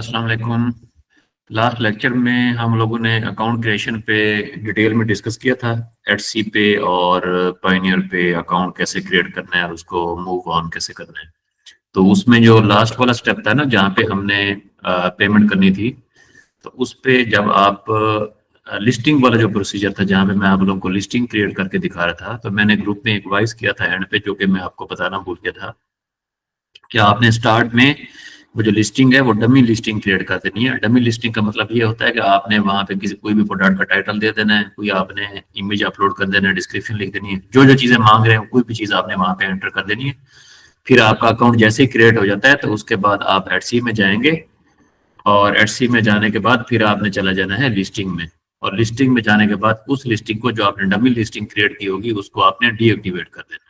अस्सलाम वालेकुम। Last lecture में हम लोगों ने अकाउंट क्रिएशन पे डिटेल में डिस्कस किया था। एटसी पे और पायनियर पे अकाउंट कैसे क्रिएट करना है और उसको मूव ऑन कैसे करना है। तो उसमें जो लास्ट वाला स्टेप था ना, जहाँ पे हमने पेमेंट करनी थी, तो उस पे जब आप लिस्टिंग वाला जो प्रोसीजर था, जहाँ पे मैं आप लोगों को लिस्टिंग क्रिएट करके दिखा रहा था, तो मैंने ग्रुप में एक वॉइस किया था एंड पे, जो कि मैं आपको बताना भूल गया था कि आपने स्टार्ट में वो जो लिस्टिंग है वो डमी लिस्टिंग क्रिएट कर देनी है। डमी लिस्टिंग का मतलब ये होता है कि आपने वहाँ पे किसी कोई भी प्रोडक्ट का टाइटल दे देना है, कोई आपने इमेज अपलोड कर देना है, डिस्क्रिप्शन लिख देनी है, जो जो चीज़ें मांग रहे हैं कोई भी चीज़ आपने वहाँ पे एंटर कर देनी है। फिर आपका अकाउंट जैसे ही क्रिएट हो जाता है तो उसके बाद आप एटसी में जाएंगे, और एटसी में जाने के बाद फिर आपने चला जाना है लिस्टिंग में। और लिस्टिंग में जाने के बाद उस लिस्टिंग को, जो आपने डमी लिस्टिंग क्रिएट की होगी, उसको आपने डीएक्टिवेट कर देना है।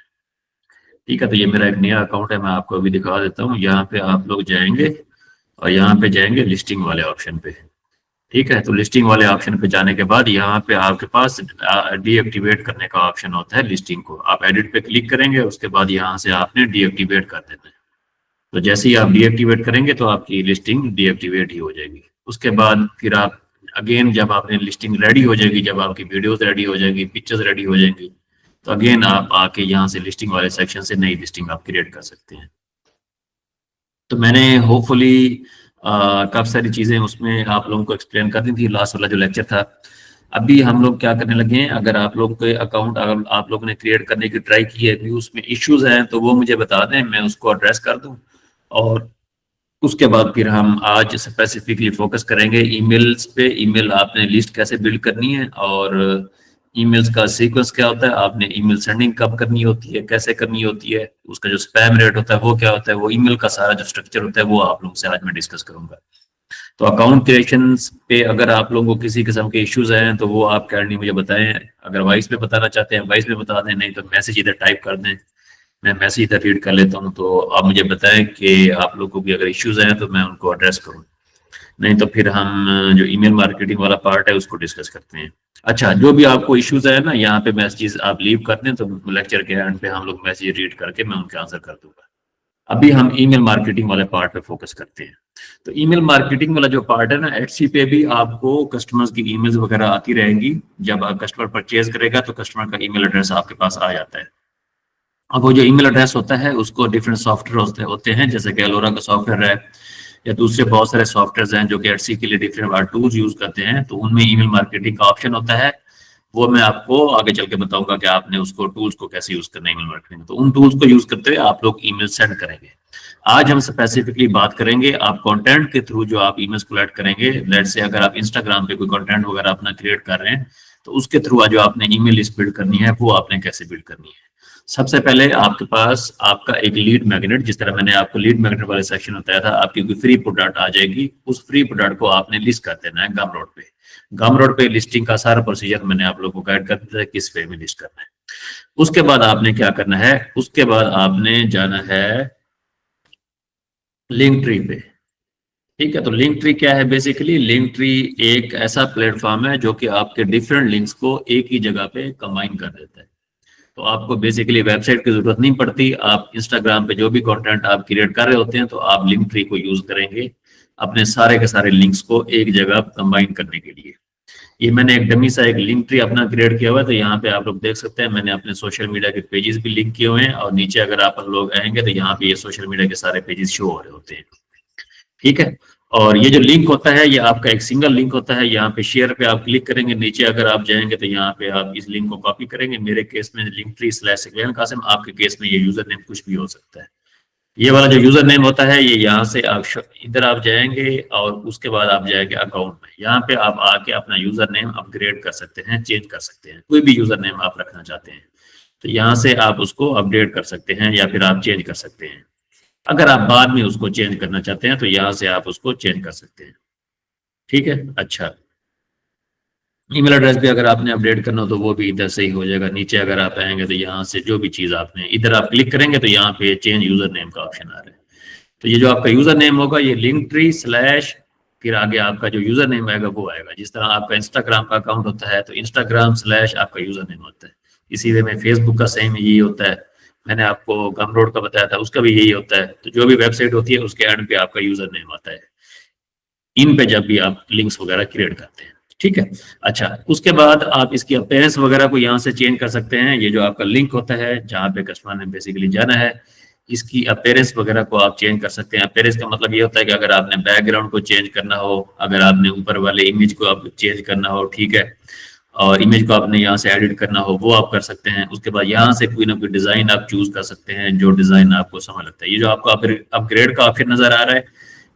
ठीक है, तो ये मेरा एक नया अकाउंट है, मैं आपको अभी दिखा देता हूँ। यहाँ पे आप लोग जाएंगे और यहाँ पे जाएंगे लिस्टिंग वाले ऑप्शन पे। ठीक है, तो लिस्टिंग वाले ऑप्शन पे जाने के बाद यहाँ पे आपके पास डीएक्टिवेट करने का ऑप्शन होता है लिस्टिंग को। आप एडिट पे क्लिक करेंगे, उसके बाद यहाँ से आपने डीएक्टिवेट कर देना है। तो जैसे ही आप डीएक्टिवेट करेंगे तो आपकी लिस्टिंग डीएक्टिवेट ही हो जाएगी। उसके बाद फिर आप अगेन, जब आपने लिस्टिंग रेडी हो जाएगी, जब आपकी वीडियोस रेडी हो जाएगी, पिक्चर्स रेडी हो जाएंगी, तो अगेन आप आके यहाँ से लिस्टिंग वाले सेक्शन से नई लिस्टिंग आप क्रिएट कर सकते हैं। तो मैंने होपफुली काफ़ी सारी चीज़ें उसमें आप लोगों को एक्सप्लेन कर दी थी, लास्ट वाला जो लेक्चर था। अभी हम लोग क्या करने लगे हैं, अगर आप लोग के अकाउंट अगर आप लोगों ने क्रिएट करने की ट्राई की है, भी उसमें इश्यूज हैं, तो वो मुझे बता दें, मैं उसको एड्रेस कर दूं। और उसके बाद फिर हम आज स्पेसिफिकली फोकस करेंगे ईमेल्स पे। ईमेल आपने लिस्ट कैसे बिल्ड करनी है, और ईमेल्स का सीक्वेंस क्या होता है, आपने ईमेल सेंडिंग कब करनी होती है, कैसे करनी होती है, उसका जो स्पैम रेट होता है वो क्या होता है, वो ईमेल का सारा जो स्ट्रक्चर होता है वो आप लोगों से आज मैं डिस्कस करूंगा। तो अकाउंट क्रिएशन पे अगर आप लोगों को किसी किस्म के इश्यूज हैं तो वो आप काइंडली मुझे बताएं। अगर वॉइस में बताना चाहते हैं वॉइस में बता दें, नहीं तो मैसेज इधर टाइप कर दें, मैं मैसेज इधर रीड कर लेता हूँ। तो आप मुझे बताएं कि आप लोगों की अगर इश्यूज हैं तो मैं उनको एड्रेस करूँ, नहीं तो फिर हम जो ईमेल मार्केटिंग वाला पार्ट है उसको डिस्कस करते हैं। अच्छा, जो भी आपको इश्यूज है ना, यहाँ पे मैसेजेस आप लीव कर दें, तो लेक्चर के एंड पे हम लोग मैसेज रीड करके मैं उनके आंसर कर दूंगा। अभी हम ईमेल मार्केटिंग वाले पार्ट पे फोकस करते हैं। तो ईमेल मार्केटिंग वाला जो पार्ट है ना, एटसी पे भी आपको कस्टमर्स की ईमेल्स वगैरह आती रहेंगी। जब आप कस्टमर परचेज करेगा तो कस्टमर का ईमेल एड्रेस आपके पास आ जाता है। अब वो जो ईमेल एड्रेस होता है उसको डिफरेंट सॉफ्टवेयर होते हैं, जैसे कि एलोरा का सॉफ्टवेयर है, या दूसरे बहुत सारे सॉफ्टवेयर हैं जो कि एटसी के लिए डिफरेंट टूल्स यूज करते हैं, तो उनमें ईमेल मार्केटिंग का ऑप्शन होता है। वो मैं आपको आगे चल के बताऊंगा कि आपने उसको टूल्स को कैसे यूज करना है ईमेल मार्केटिंग। तो उन टूल्स को यूज करते हुए आप लोग ईमेल सेंड करेंगे। आज हम स्पेसिफिकली बात करेंगे आप कंटेंट के थ्रू जो आप ईमेल्स कलेक्ट करेंगे। लेट से अगर आप इंस्टाग्राम पे कोई कंटेंट वगैरह अपना क्रिएट कर रहे हैं, तो उसके थ्रू जो आपने ईमेल लिस्ट बिल्ड करनी है वो आपने कैसे बिल्ड करनी है। सबसे पहले आपके पास आपका एक लीड मैग्नेट, जिस तरह मैंने आपको लीड मैग्नेट वाले सेक्शन बताया था, आपकी कोई फ्री प्रोडक्ट आ जाएगी, उस फ्री प्रोडक्ट को आपने लिस्ट कर देना है गमरोड पे। गमरोड पे लिस्टिंग का सारा प्रोसीजर मैंने आप लोगों को गाइड कर दिया है किस वे में लिस्ट करना है। उसके बाद आपने क्या करना है, उसके बाद आपने जाना है लिंक ट्री पे। ठीक है, तो लिंक ट्री क्या है, बेसिकली लिंक ट्री एक ऐसा प्लेटफॉर्म है जो कि आपके डिफरेंट लिंक्स को एक ही जगह पे कंबाइन कर देता है। तो आपको बेसिकली वेबसाइट की जरूरत नहीं पड़ती। आप इंस्टाग्राम पे जो भी कंटेंट आप क्रिएट कर रहे होते हैं, तो आप लिंक ट्री को यूज करेंगे अपने सारे के सारे लिंक्स को एक जगह कंबाइन करने के लिए। ये मैंने एक डमी सा एक लिंक ट्री अपना क्रिएट किया हुआ है, तो यहाँ पे आप लोग देख सकते हैं मैंने अपने सोशल मीडिया के पेजेस भी लिंक किए हुए हैं, और नीचे अगर आप लोग आएंगे तो यहाँ पे ये सोशल मीडिया के सारे पेजेस शो हो रहे होते हैं। ठीक है, और ये जो लिंक होता है ये आपका एक सिंगल लिंक होता है। यहाँ पे शेयर पे आप क्लिक करेंगे, नीचे अगर आप जाएंगे तो यहाँ पे आप इस लिंक को कॉपी करेंगे। मेरे केस में लिंक ट्री स्लैश कासिम, आपके केस में ये यूजर नेम कुछ भी हो सकता है। ये वाला जो यूजर नेम होता है ये यहाँ से आप इधर आप जाएंगे, और उसके बाद आप जाएंगे अकाउंट में। यहाँ पे आप आके अपना यूजर नेम अपग्रेड कर सकते हैं, चेंज कर सकते हैं, कोई भी यूजर नेम आप रखना चाहते हैं तो यहाँ से आप उसको अपडेट कर सकते हैं या फिर आप चेंज कर सकते हैं। अगर आप बाद में उसको चेंज करना चाहते हैं तो यहाँ से आप उसको चेंज कर सकते हैं। ठीक है, अच्छा, ईमेल एड्रेस भी अगर आपने अपडेट करना हो तो वो भी इधर से ही हो जाएगा। नीचे अगर आप आएंगे तो यहाँ से जो भी चीज़ आपने इधर आप क्लिक करेंगे तो यहाँ पे चेंज यूजर नेम का ऑप्शन आ रहा है। तो ये जो आपका यूजर नेम होगा ये लिंक ट्री स्लैश, फिर आगे आपका जो यूजर नेम आएगा वो आएगा। जिस तरह आपका इंस्टाग्राम का अकाउंट होता है तो इंस्टाग्राम स्लैश आपका यूजर नेम होता है, इसी वे में फेसबुक का सेम यही होता है। मैंने आपको गमरोड का बताया था, उसका भी यही होता है। तो जो भी वेबसाइट होती है उसके एंड पे आपका यूजर नेम आता है। इन पे जब भी आप लिंक्स वगैरह क्रिएट करते हैं। ठीक है, अच्छा उसके बाद आप इसकी अपीयरेंस वगैरह को यहाँ से चेंज कर सकते हैं। ये जो आपका लिंक होता है जहाँ पे कस्टमर ने बेसिकली जाना है, इसकी अपीयरेंस वगैरह को आप चेंज कर सकते हैं। अपीयरेंस का मतलब ये होता है कि अगर आपने बैकग्राउंड को चेंज करना हो, अगर आपने ऊपर वाले इमेज को आप चेंज करना हो, ठीक है, और इमेज को आपने यहाँ से एडिट करना हो वो आप कर सकते हैं। उसके बाद यहाँ से कोई ना कोई डिजाइन आप चूज कर सकते हैं, जो डिजाइन आपको समय लगता है। ये जो आपको अपग्रेड का ऑप्शन नजर आ रहा है,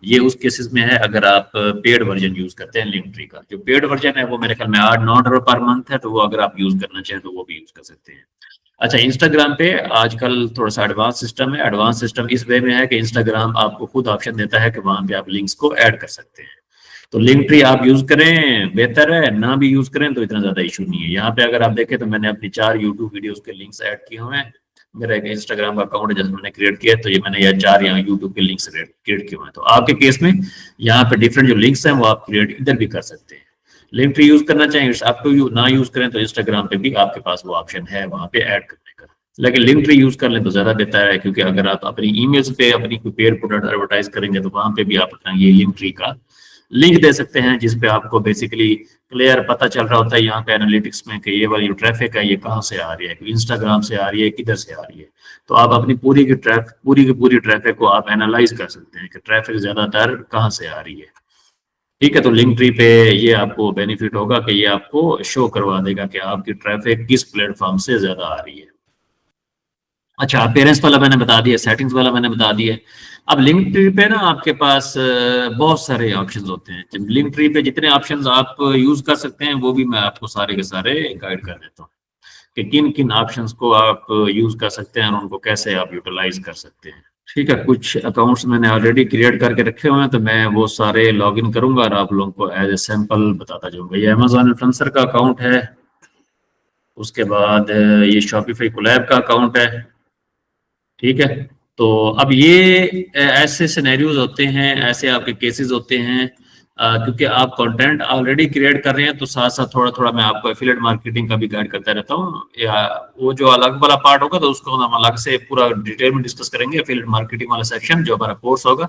ये उस केसेस में है अगर आप पेड वर्जन यूज करते हैं लिंक ट्री का। जो पेड वर्जन है वो मेरे ख्याल में $8-9 पर मंथ है, तो वो अगर आप यूज करना चाहें तो वो भी यूज कर सकते हैं। अच्छा, इंस्टाग्राम पे आजकल थोड़ा सा एडवांस सिस्टम है। एडवांस सिस्टम इस वे में है कि इंस्टाग्राम आपको खुद ऑप्शन देता है कि वहां पे आप लिंक्स को ऐड कर सकते हैं। तो लिंक ट्री आप यूज करें बेहतर है, ना भी यूज करें तो इतना ज्यादा इशू नहीं है। यहाँ पे अगर आप देखें तो मैंने अपनी 4 यूट्यूब वीडियोस के लिंक्स ऐड किए हुए हैं। मेरा एक इंस्टाग्राम का अकाउंट है जैसे मैंने क्रिएट किया है, तो ये मैंने ये 4 यहाँ यूट्यूब के लिंक्स क्रिएट किए हुए हैं। तो आपके केस में यहाँ पे डिफरेंट जो लिंक्स हैं वो आप क्रिएट इधर भी कर सकते हैं। लिंक ट्री यूज करना चाहें, आपको ना यूज करें तो इंस्टाग्राम पे भी आपके पास वो ऑप्शन है वहां पे ऐड करने का। लेकिन लिंक ट्री यूज कर लें तो ज्यादा बेहतर है, क्योंकि अगर आप अपनी ईमेल्स पे अपनी कोई पेड प्रोडक्ट एडवर्टाइज करेंगे तो वहां पे भी आप अपना ये लिंक ट्री का लिंक दे सकते हैं, जिसपे आपको बेसिकली क्लियर पता चल रहा होता है यहाँ पे एनालिटिक्स में कि ये वाली जो ट्रैफिक है ये कहाँ से आ रही है, इंस्टाग्राम से आ रही है, किधर से आ रही है। तो आप अपनी पूरी की पूरी ट्रैफिक को आप एनालाइज कर सकते हैं कि ट्रैफिक ज्यादातर कहाँ से आ रही है। ठीक है, तो लिंक ट्री पे ये आपको बेनिफिट होगा कि ये आपको शो करवा देगा कि आपकी ट्रैफिक किस प्लेटफॉर्म से ज्यादा आ रही है। अच्छा, अपीयरेंस वाला मैंने बता दिया, सेटिंग्स वाला मैंने बता दिया। अब लिंक ट्री पे ना आपके पास बहुत सारे ऑप्शंस होते हैं। लिंक ट्री पे जितने ऑप्शंस आप यूज कर सकते हैं वो भी मैं आपको सारे के सारे गाइड कर देता हूँ कि किन किन ऑप्शंस को आप यूज कर सकते हैं और उनको कैसे आप यूटिलाइज कर सकते हैं। ठीक है, कुछ अकाउंट्स मैंने ऑलरेडी क्रिएट करके रखे हुए हैं, तो मैं वो सारे लॉग इन करूंगा और आप लोगों को एज ए सैंपल बताता जाऊंगा। ये अमेजोन इन्फ्लुएंसर का अकाउंट है, उसके बाद ये शॉपिफाई कोलैब का अकाउंट है। ठीक है, तो अब ये ऐसे सिनेरियोज होते हैं, ऐसे आपके केसेस होते हैं, क्योंकि आप कंटेंट ऑलरेडी क्रिएट कर रहे हैं, तो साथ साथ थोड़ा थोड़ा मैं आपको एफिलिएट मार्केटिंग का भी गाइड करता रहता हूँ। या वो जो अलग वाला पार्ट होगा तो उसको हम अलग से पूरा डिटेल में डिस्कस करेंगे, एफिलिएट मार्केटिंग वाला सेक्शन जो हमारा कोर्स होगा।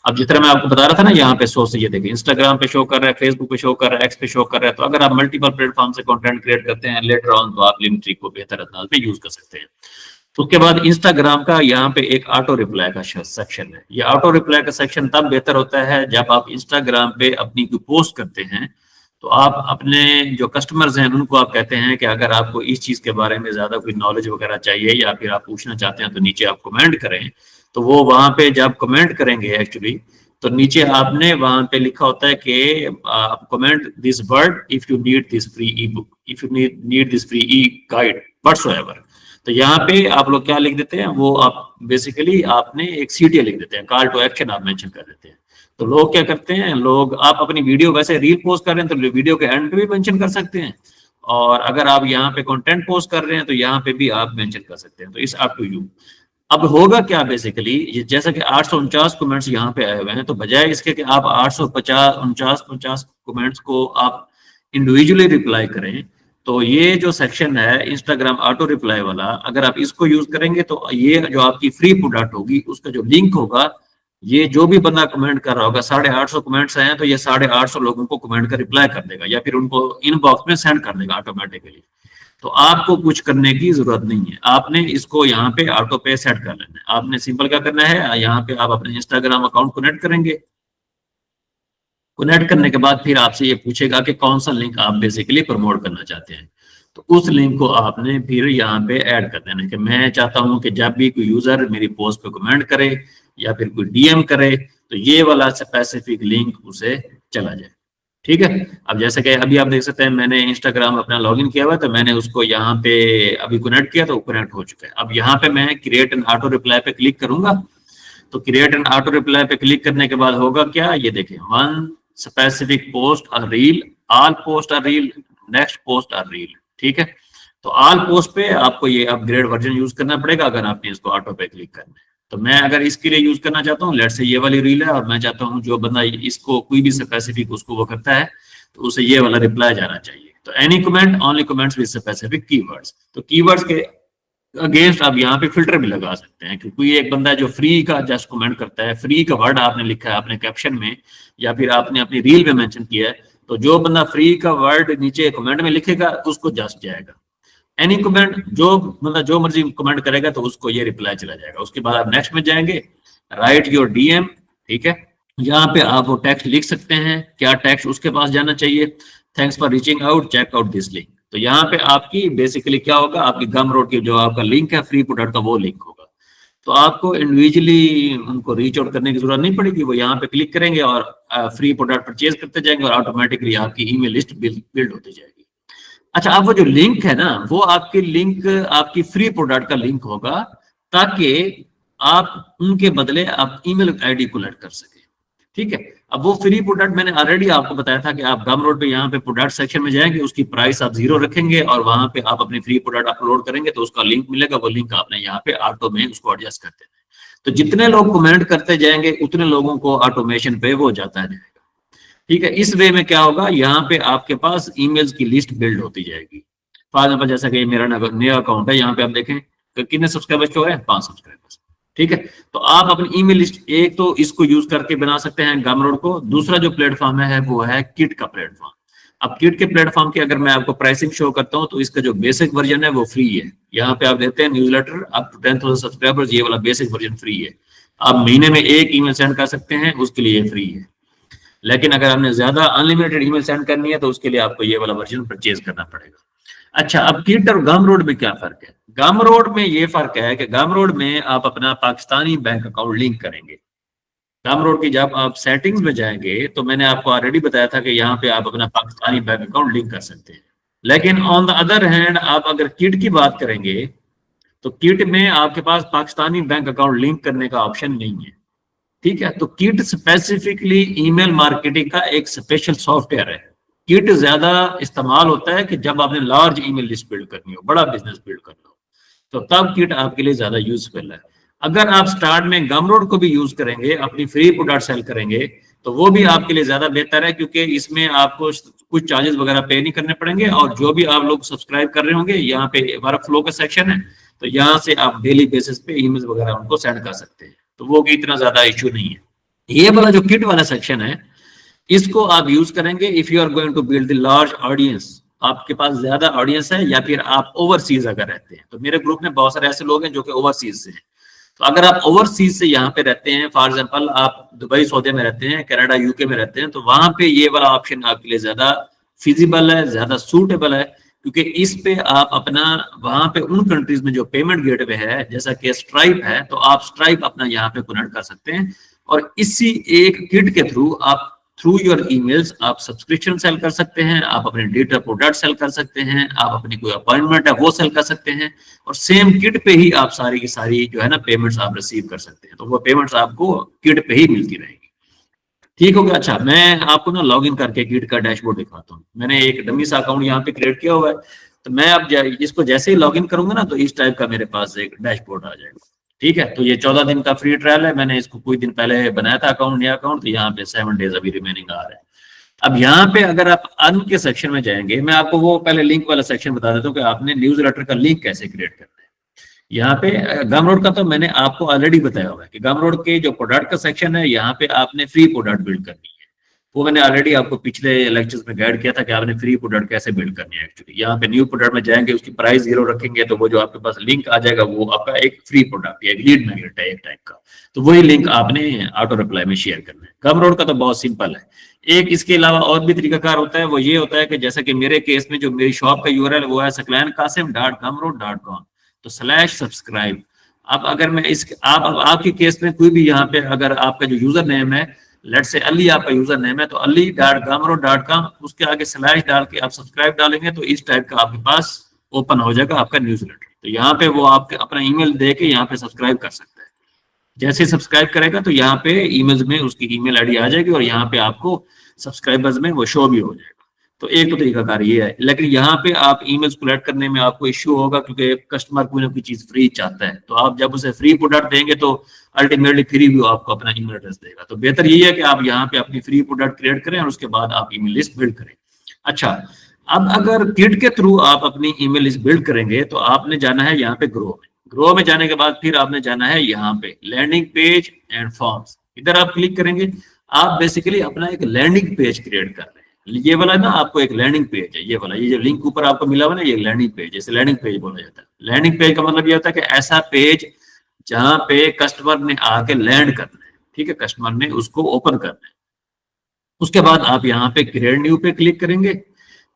अब जिस तरह मैं आपको बता रहा था ना, यहाँ पे सोर्स ये देखिए, इंस्टाग्राम पे शो कर रहा है, फेसबुक पे शो कर रहा है, एक्स पे शो कर रहा है। तो अगर आप मल्टीपल प्लेटफॉर्म से कंटेंट क्रिएट करते हैं लेटर ऑन, तो आप लिंक ट्री को बेहतर अंदाज में यूज कर सकते हैं। उसके बाद इंस्टाग्राम का यहाँ पे एक ऑटो रिप्लाई का सेक्शन है। ये ऑटो रिप्लाई का सेक्शन तब बेहतर होता है जब आप इंस्टाग्राम पे अपनी कोई पोस्ट करते हैं, तो आप अपने जो कस्टमर्स हैं उनको आप कहते हैं कि अगर आपको इस चीज के बारे में ज्यादा कोई नॉलेज वगैरह चाहिए या फिर आप पूछना चाहते हैं तो नीचे आप कमेंट करें। तो वो वहां पे जब कमेंट करेंगे एक्चुअली, तो नीचे आपने वहां पे लिखा होता है कि comment this word if you need this free E book, if you need this free E guide whatsoever. तो यहाँ पे आप लोग क्या लिख देते हैं, वो आप बेसिकली आपने एक सीटीए लिख देते हैं, कॉल टू एक्शन आप मेंशन कर देते हैं। तो लोग क्या करते हैं, लोग आप अपनी वीडियो वैसे रील पोस्ट कर रहे हैं तो वीडियो के एंड पे भी मेंशन कर सकते हैं, और अगर आप यहाँ पे कंटेंट पोस्ट कर रहे हैं तो यहाँ पे भी आप मेंशन कर सकते हैं। तो इस अप टू यू। अब होगा क्या बेसिकली, जैसा कि 849 कमेंट्स यहाँ पे आए हुए हैं, तो बजाय इसके कि आप 850 कमेंट्स को आप इंडिविजुअली रिप्लाई करें, तो ये जो सेक्शन है इंस्टाग्राम ऑटो रिप्लाई वाला, अगर आप इसको यूज करेंगे तो ये जो आपकी फ्री प्रोडक्ट होगी उसका जो लिंक होगा, ये जो भी बंदा कमेंट कर रहा होगा, 850 कमेंट्स हैं तो ये 850 लोगों को कमेंट का रिप्लाई कर देगा या फिर उनको इनबॉक्स में सेंड कर देगा ऑटोमेटिकली। तो आपको कुछ करने की जरूरत नहीं है, आपने इसको यहाँ पे ऑटो पे सेट कर लेना है। आपने सिंपल क्या करना है, यहाँ पे आप अपने इंस्टाग्राम अकाउंट कनेक्ट करेंगे। कनेक्ट करने के बाद फिर आपसे ये पूछेगा कि कौन सा लिंक आप बेसिकली प्रमोट करना चाहते हैं। तो उस लिंक को आपने फिर यहाँ पे ऐड कर देना कि मैं चाहता हूँ कि जब भी कोई यूजर मेरी पोस्ट पे कमेंट करे या फिर कोई डीएम करे तो ये वाला स्पेसिफिक लिंक उसे चला जाए। ठीक है, अब जैसे कि अभी आप देख सकते हैं मैंने इंस्टाग्राम अपना लॉगिन किया हुआ, तो मैंने उसको यहाँ पे अभी कनेक्ट किया तो कनेक्ट हो चुका है। अब यहाँ पे मैं क्रिएट एन ऑटो रिप्लाई पे क्लिक करूंगा, तो क्रिएट एन ऑटो रिप्लाई पे क्लिक करने के बाद होगा क्या, ये देखिए, वन स्पेसिफिक पोस्ट और रील, ऑल पोस्ट और रील, नेक्स्ट पोस्ट और रील। ठीक है, तो ऑल पोस्ट पे आपको ये अपग्रेड वर्जन यूज करना पड़ेगा अगर आपने इसको ऑटो पे क्लिक करना है। तो मैं अगर इसके लिए यूज करना चाहता हूँ, लेट से ये वाली रील है और मैं चाहता हूँ जो बंदा इसको कोई भी स्पेसिफिक उसको वो करता है तो उसे ये वाला रिप्लाई जाना चाहिए। तो any comment only comments with specific keywords. तो कीवर्ड्स के अगेंस्ट आप यहाँ पे फिल्टर भी लगा सकते हैं, क्योंकि कोई एक बंदा जो फ्री का जस्ट कमेंट करता है, फ्री का वर्ड आपने लिखा है अपने कैप्शन में या फिर आपने अपनी रील में मेंशन किया है, तो जो बंदा फ्री का वर्ड नीचे कमेंट में लिखेगा उसको जस्ट जाएगा। एनी कमेंट जो मतलब जो मर्जी कमेंट करेगा तो उसको ये रिप्लाई चला जाएगा। उसके बाद आप नेक्स्ट में जाएंगे, राइट योर डीएम, ठीक है, यहाँ पे आप वो टेक्स्ट लिख सकते हैं, क्या टेक्स्ट उसके पास जाना चाहिए, thanks for reaching out, check out this link. तो यहाँ पे आपकी बेसिकली क्या होगा, आपकी गमरोड की जो आपका लिंक है फ्री प्रोडक्ट का वो लिंक होगा। तो आपको इंडिविजुअली उनको रीच आउट करने की जरूरत नहीं पड़ेगी, वो यहाँ पे क्लिक करेंगे और फ्री प्रोडक्ट परचेज करते जाएंगे और ऑटोमेटिकली आपकी ईमेल लिस्ट बिल्ड होती जाएगी। अच्छा, अब वो जो लिंक है ना, वो आपकी लिंक आपकी फ्री प्रोडक्ट का लिंक होगा, ताकि आप उनके बदले आप ईमेल आईडी कलेक्ट कर सके। ठीक है, अब वो फ्री प्रोडक्ट मैंने ऑलरेडी आपको बताया था कि आप गमरोड पे यहाँ पे प्रोडक्ट सेक्शन में जाएंगे, उसकी प्राइस आप 0 रखेंगे और वहां पे आप अपनी फ्री प्रोडक्ट अपलोड करेंगे तो उसका लिंक मिलेगा। वो लिंक आपने यहाँ पे ऑटो में उसको एडजस्ट कर देना है। तो जितने लोग कमेंट करते जाएंगे उतने लोगों को ऑटोमेशन पे वो जाता जाएगा। ठीक है, इस वे में क्या होगा, यहाँ पे आपके पास ईमेल्स की लिस्ट बिल्ड होती जाएगी। फॉर एग्जाम्पल जैसा कि मेरा नया अकाउंट है, यहाँ पे आप देखें कितने सब्सक्राइबर्स हो रहे हैं, 5 सब्सक्राइबर्स। ठीक है, तो आप अपनी ईमेल लिस्ट एक तो इसको यूज करके बना सकते हैं गमरोड को। दूसरा जो प्लेटफॉर्म है वो है किट का प्लेटफॉर्म। अब किट के प्लेटफॉर्म की अगर मैं आपको प्राइसिंग शो करता हूँ तो इसका जो बेसिक वर्जन है वो फ्री है। यहाँ पे आप देते हैं न्यूज़लेटर अप टू 10,000 सब्सक्राइबर्स, ये वाला बेसिक वर्जन फ्री है। आप महीने में 1 ईमेल सेंड कर सकते हैं, उसके लिए फ्री है। लेकिन अगर आपने ज्यादा अनलिमिटेड ईमेल सेंड करनी है तो उसके लिए आपको ये वाला वर्जन परचेज करना पड़ेगा। अच्छा, अब किट और गमरोड में क्या फर्क है? गमरोड में ये फर्क है कि गमरोड में आप अपना पाकिस्तानी बैंक अकाउंट लिंक करेंगे। गमरोड की जब आप सेटिंग्स में जाएंगे तो मैंने आपको ऑलरेडी बताया था कि यहाँ पे आप अपना पाकिस्तानी बैंक अकाउंट लिंक कर सकते हैं। लेकिन ऑन द अदर हैंड आप अगर किट की बात करेंगे तो किट में आपके पास पाकिस्तानी बैंक अकाउंट लिंक करने का ऑप्शन नहीं है। ठीक है, तो किट स्पेसिफिकली ईमेल मार्केटिंग का एक स्पेशल सॉफ्टवेयर है। किट ज्यादा इस्तेमाल होता है कि जब आपने लार्ज ईमेल लिस्ट बिल्ड करनी हो, बड़ा बिजनेस बिल्ड करना हो, तो तब किट आपके लिए ज्यादा यूजफुल है। अगर आप स्टार्ट में गमरोड को भी यूज करेंगे, अपनी फ्री प्रोडक्ट सेल करेंगे, तो वो भी आपके लिए ज्यादा बेहतर है, क्योंकि इसमें आपको कुछ चार्जेस वगैरह पे नहीं करने पड़ेंगे। और जो भी आप लोग सब्सक्राइब कर रहे होंगे, यहाँ पे वर्क फ्लो का सेक्शन है, तो यहाँ से आप डेली बेसिस पे ईमेल वगैरह उनको सेंड कर सकते हैं, तो वो भी इतना ज्यादा इश्यू नहीं है। ये वाला जो किट वाला सेक्शन है, इसको आप यूज करेंगे if you are going to build the large audience, आपके पास ज्यादा ऑडियंस है, या फिर आप ओवरसीज अगर रहते हैं। तो मेरे ग्रुप में बहुत सारे ऐसे लोग हैं जो कि ओवरसीज से हैं। तो अगर आप ओवरसीज से यहाँ पे रहते हैं, फॉर एग्जांपल आप दुबई सऊदी में रहते हैं, कनाडा यूके में रहते हैं, तो वहां पे ये वाला ऑप्शन आपके लिए ज्यादा फिजिबल है, ज्यादा सूटेबल है, क्योंकि इस पे आप अपना वहां पे उन कंट्रीज में जो पेमेंट गेटवे है, जैसा कि स्ट्राइप है, तो आप स्ट्राइप अपना यहाँ पे कनेक्ट कर सकते हैं और इसी एक किट के थ्रू आप थ्रू योर ईमेल्स आप सब्सक्रिप्शन सेल कर सकते हैं, आप अपने डेटा प्रोडक्ट सेल कर सकते हैं, आप अपनी कोई अपॉइंटमेंट है वो सेल कर सकते हैं, और सेम किट पे ही आप सारी की सारी जो है ना पेमेंट्स आप रिसीव कर सकते हैं। तो वो पेमेंट्स आपको किट पे ही मिलती रहेगी। ठीक हो गया। अच्छा, मैं आपको ना लॉग इन करके किट का डैशबोर्ड दिखाता हूँ। मैंने एक डमी सा अकाउंट यहाँ पे क्रिएट किया हुआ है, तो मैं अब इसको जैसे ही लॉग इन करूंगा ना, तो इस टाइप का मेरे पास एक डैशबोर्ड आ जाएगा। ठीक है, तो ये 14 दिन का फ्री ट्रायल है, मैंने इसको कुछ दिन पहले बनाया था अकाउंट, नया अकाउंट, तो यहाँ पे 7 डेज अभी रिमेनिंग आ रहा है। अब यहाँ पे अगर आप अर्न के सेक्शन में जाएंगे, मैं आपको वो पहले लिंक वाला सेक्शन बता देता हूँ कि आपने न्यूज लेटर का लिंक कैसे क्रिएट करना है। यहाँ पे गमरोड का तो मैंने आपको ऑलरेडी बताया हुआ है कि गमरोड के जो प्रोडक्ट का सेक्शन है, यहाँ पे आपने फ्री प्रोडक्ट बिल्ड करनी है। वो मैंने ऑलरेडी आपको पिछले लेक्चर्स में गाइड किया था कि आपने फ्री प्रोडक्ट कैसे बिल्ड करनी है। एक्चुअली यहाँ पे न्यू प्रोडक्ट में जाएंगे, उसकी प्राइस 0 रखेंगे, तो वो जो आपके पास लिंक आ जाएगा वो आपका एक फ्री प्रोडक्ट या एक लीड मैग्नेट है एक टाइप का, तो वही लिंक आपने ऑटो रिप्लाई में शेयर करना है। गमरोड का तो बहुत सिंपल है। एक इसके अलावा और भी तरीकाकार होता है, वो ये होता है कि जैसा कि मेरे केस में जो मेरी शॉप का यूआरएल वो है saklankasim.gumroad.com, तो /subscribe। अब अगर मैं इस आप आपके केस में कोई भी यहाँ पे अगर आपका जो यूजर नेम है, लेट से अली आपका यूजर नेम है, तो ali.gumroad.com, उसके आगे स्लैश डाल के आप सब्सक्राइब डालेंगे तो इस टाइप का आपके पास ओपन हो जाएगा आपका न्यूज़लेटर। तो यहाँ पे वो आपके अपना ईमेल दे के यहाँ पे सब्सक्राइब कर सकता है। जैसे सब्सक्राइब करेगा तो यहाँ पे ईमेल्स में उसकी ईमेल आईडी आ जाएगी और यहाँ पे आपको सब्सक्राइबर्स में वो शो भी हो जाएगा। तो एक तो तरीकाकार ये है, लेकिन यहाँ पे आप ईमेल्स कलेक्ट करने में आपको इश्यू होगा, क्योंकि कस्टमर कोई ना कोई चीज फ्री चाहता है, तो आप जब उसे फ्री प्रोडक्ट देंगे तो अल्टीमेटली फ्री भी आपको अपना ईमेल एड्रेस देगा। तो बेहतर यही है कि आप यहाँ पे अपनी फ्री प्रोडक्ट क्रिएट करें और उसके बाद आप ईमेल लिस्ट बिल्ड करें। अच्छा, अब अगर किट के थ्रू आप अपनी ईमेल लिस्ट बिल्ड करेंगे तो आपने जाना है यहाँ पे ग्रो में जाने के बाद फिर आपने जाना है यहाँ पे लैंडिंग पेज एंड फॉर्म्स। इधर आप क्लिक करेंगे, आप बेसिकली अपना एक लैंडिंग पेज क्रिएट कर रहे हैं। ये वाला ना आपको एक लैंडिंग पेज है, ये वाला, ये जो लिंक ऊपर आपको मिला हुआ ना, ये लैंडिंग पेज, जैसे लैंडिंग पेज बोला जाता है। लैंडिंग पेज का मतलब ये होता है कि ऐसा पेज जहां पे कस्टमर ने आके लैंड करना है, ठीक है, कस्टमर ने उसको ओपन करना है। उसके बाद आप यहाँ पे क्रिएट न्यू पे क्लिक करेंगे।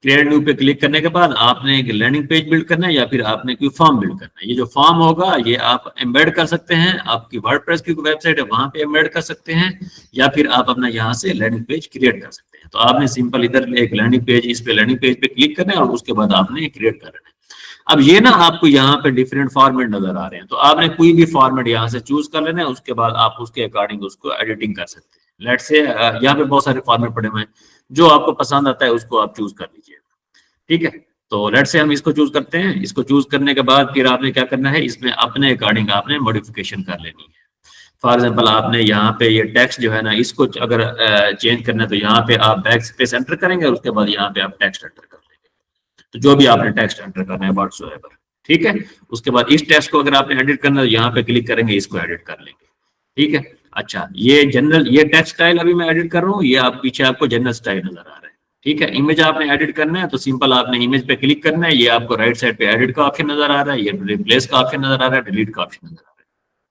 क्रिएट न्यू पे क्लिक करने के बाद आपने एक लैंडिंग पेज बिल्ड करना है या फिर आपने कोई फॉर्म बिल्ड करना है। ये जो फॉर्म होगा ये आप एम्बेड कर सकते हैं, आपकी वर्डप्रेस की वेबसाइट है वहां पे एम्बेड कर सकते हैं, या फिर आप अपना यहाँ से लैंडिंग पेज क्रिएट कर सकते हैं। तो आपने सिंपल इधर एक लैंडिंग पेज, इस पे लैंडिंग पेज पे क्लिक करना है और उसके बाद आपने क्रिएट कर लेना है। अब ये ना आपको यहाँ पे डिफरेंट फॉर्मेट नजर आ रहे हैं, तो आपने कोई भी फॉर्मेट यहाँ से चूज कर लेना है। उसके बाद आप उसके अकॉर्डिंग उसको एडिटिंग कर सकते हैं। लेट्स से यहाँ पे बहुत सारे फॉर्मेट पड़े हुए हैं, जो आपको पसंद आता है उसको आप चूज कर लीजिए, ठीक है। तो लेट्स से हम इसको चूज करते हैं। इसको चूज करने के बाद फिर आपने क्या करना है, इसमें अपने अकॉर्डिंग आपने मॉडिफिकेशन कर लेनी है। फॉर एग्जाम्पल आपने यहाँ पे ये टेक्स्ट जो है ना, इसको अगर चेंज करना है तो यहाँ पे आप बैक स्पेस एंटर करेंगे और उसके बाद यहाँ पे आप टेक्स्ट एंटर कर लेंगे। तो जो भी आपने टेक्स्ट एंटर करना है व्हाटसोएवर, ठीक है। उसके बाद इस टेक्स्ट को अगर आपने एडिट करना है तो यहाँ पे क्लिक करेंगे, इसको एडिट कर लेंगे, ठीक है। अच्छा, ये जनरल, ये टेक्स्ट स्टाइल अभी मैं एडिट कर रहा हूँ, ये आप पीछे आपको जनरल स्टाइल नजर आ रहा है, ठीक है। इमेज आपने एडिट करना है तो सिंपल आपने इमेज पे क्लिक करना है। ये आपको राइट साइड पे एडिट का ऑप्शन नजर आ रहा है, ये रिप्लेस का ऑप्शन नजर आ रहा है, डिलीट का ऑप्शन नजर आ रहा है।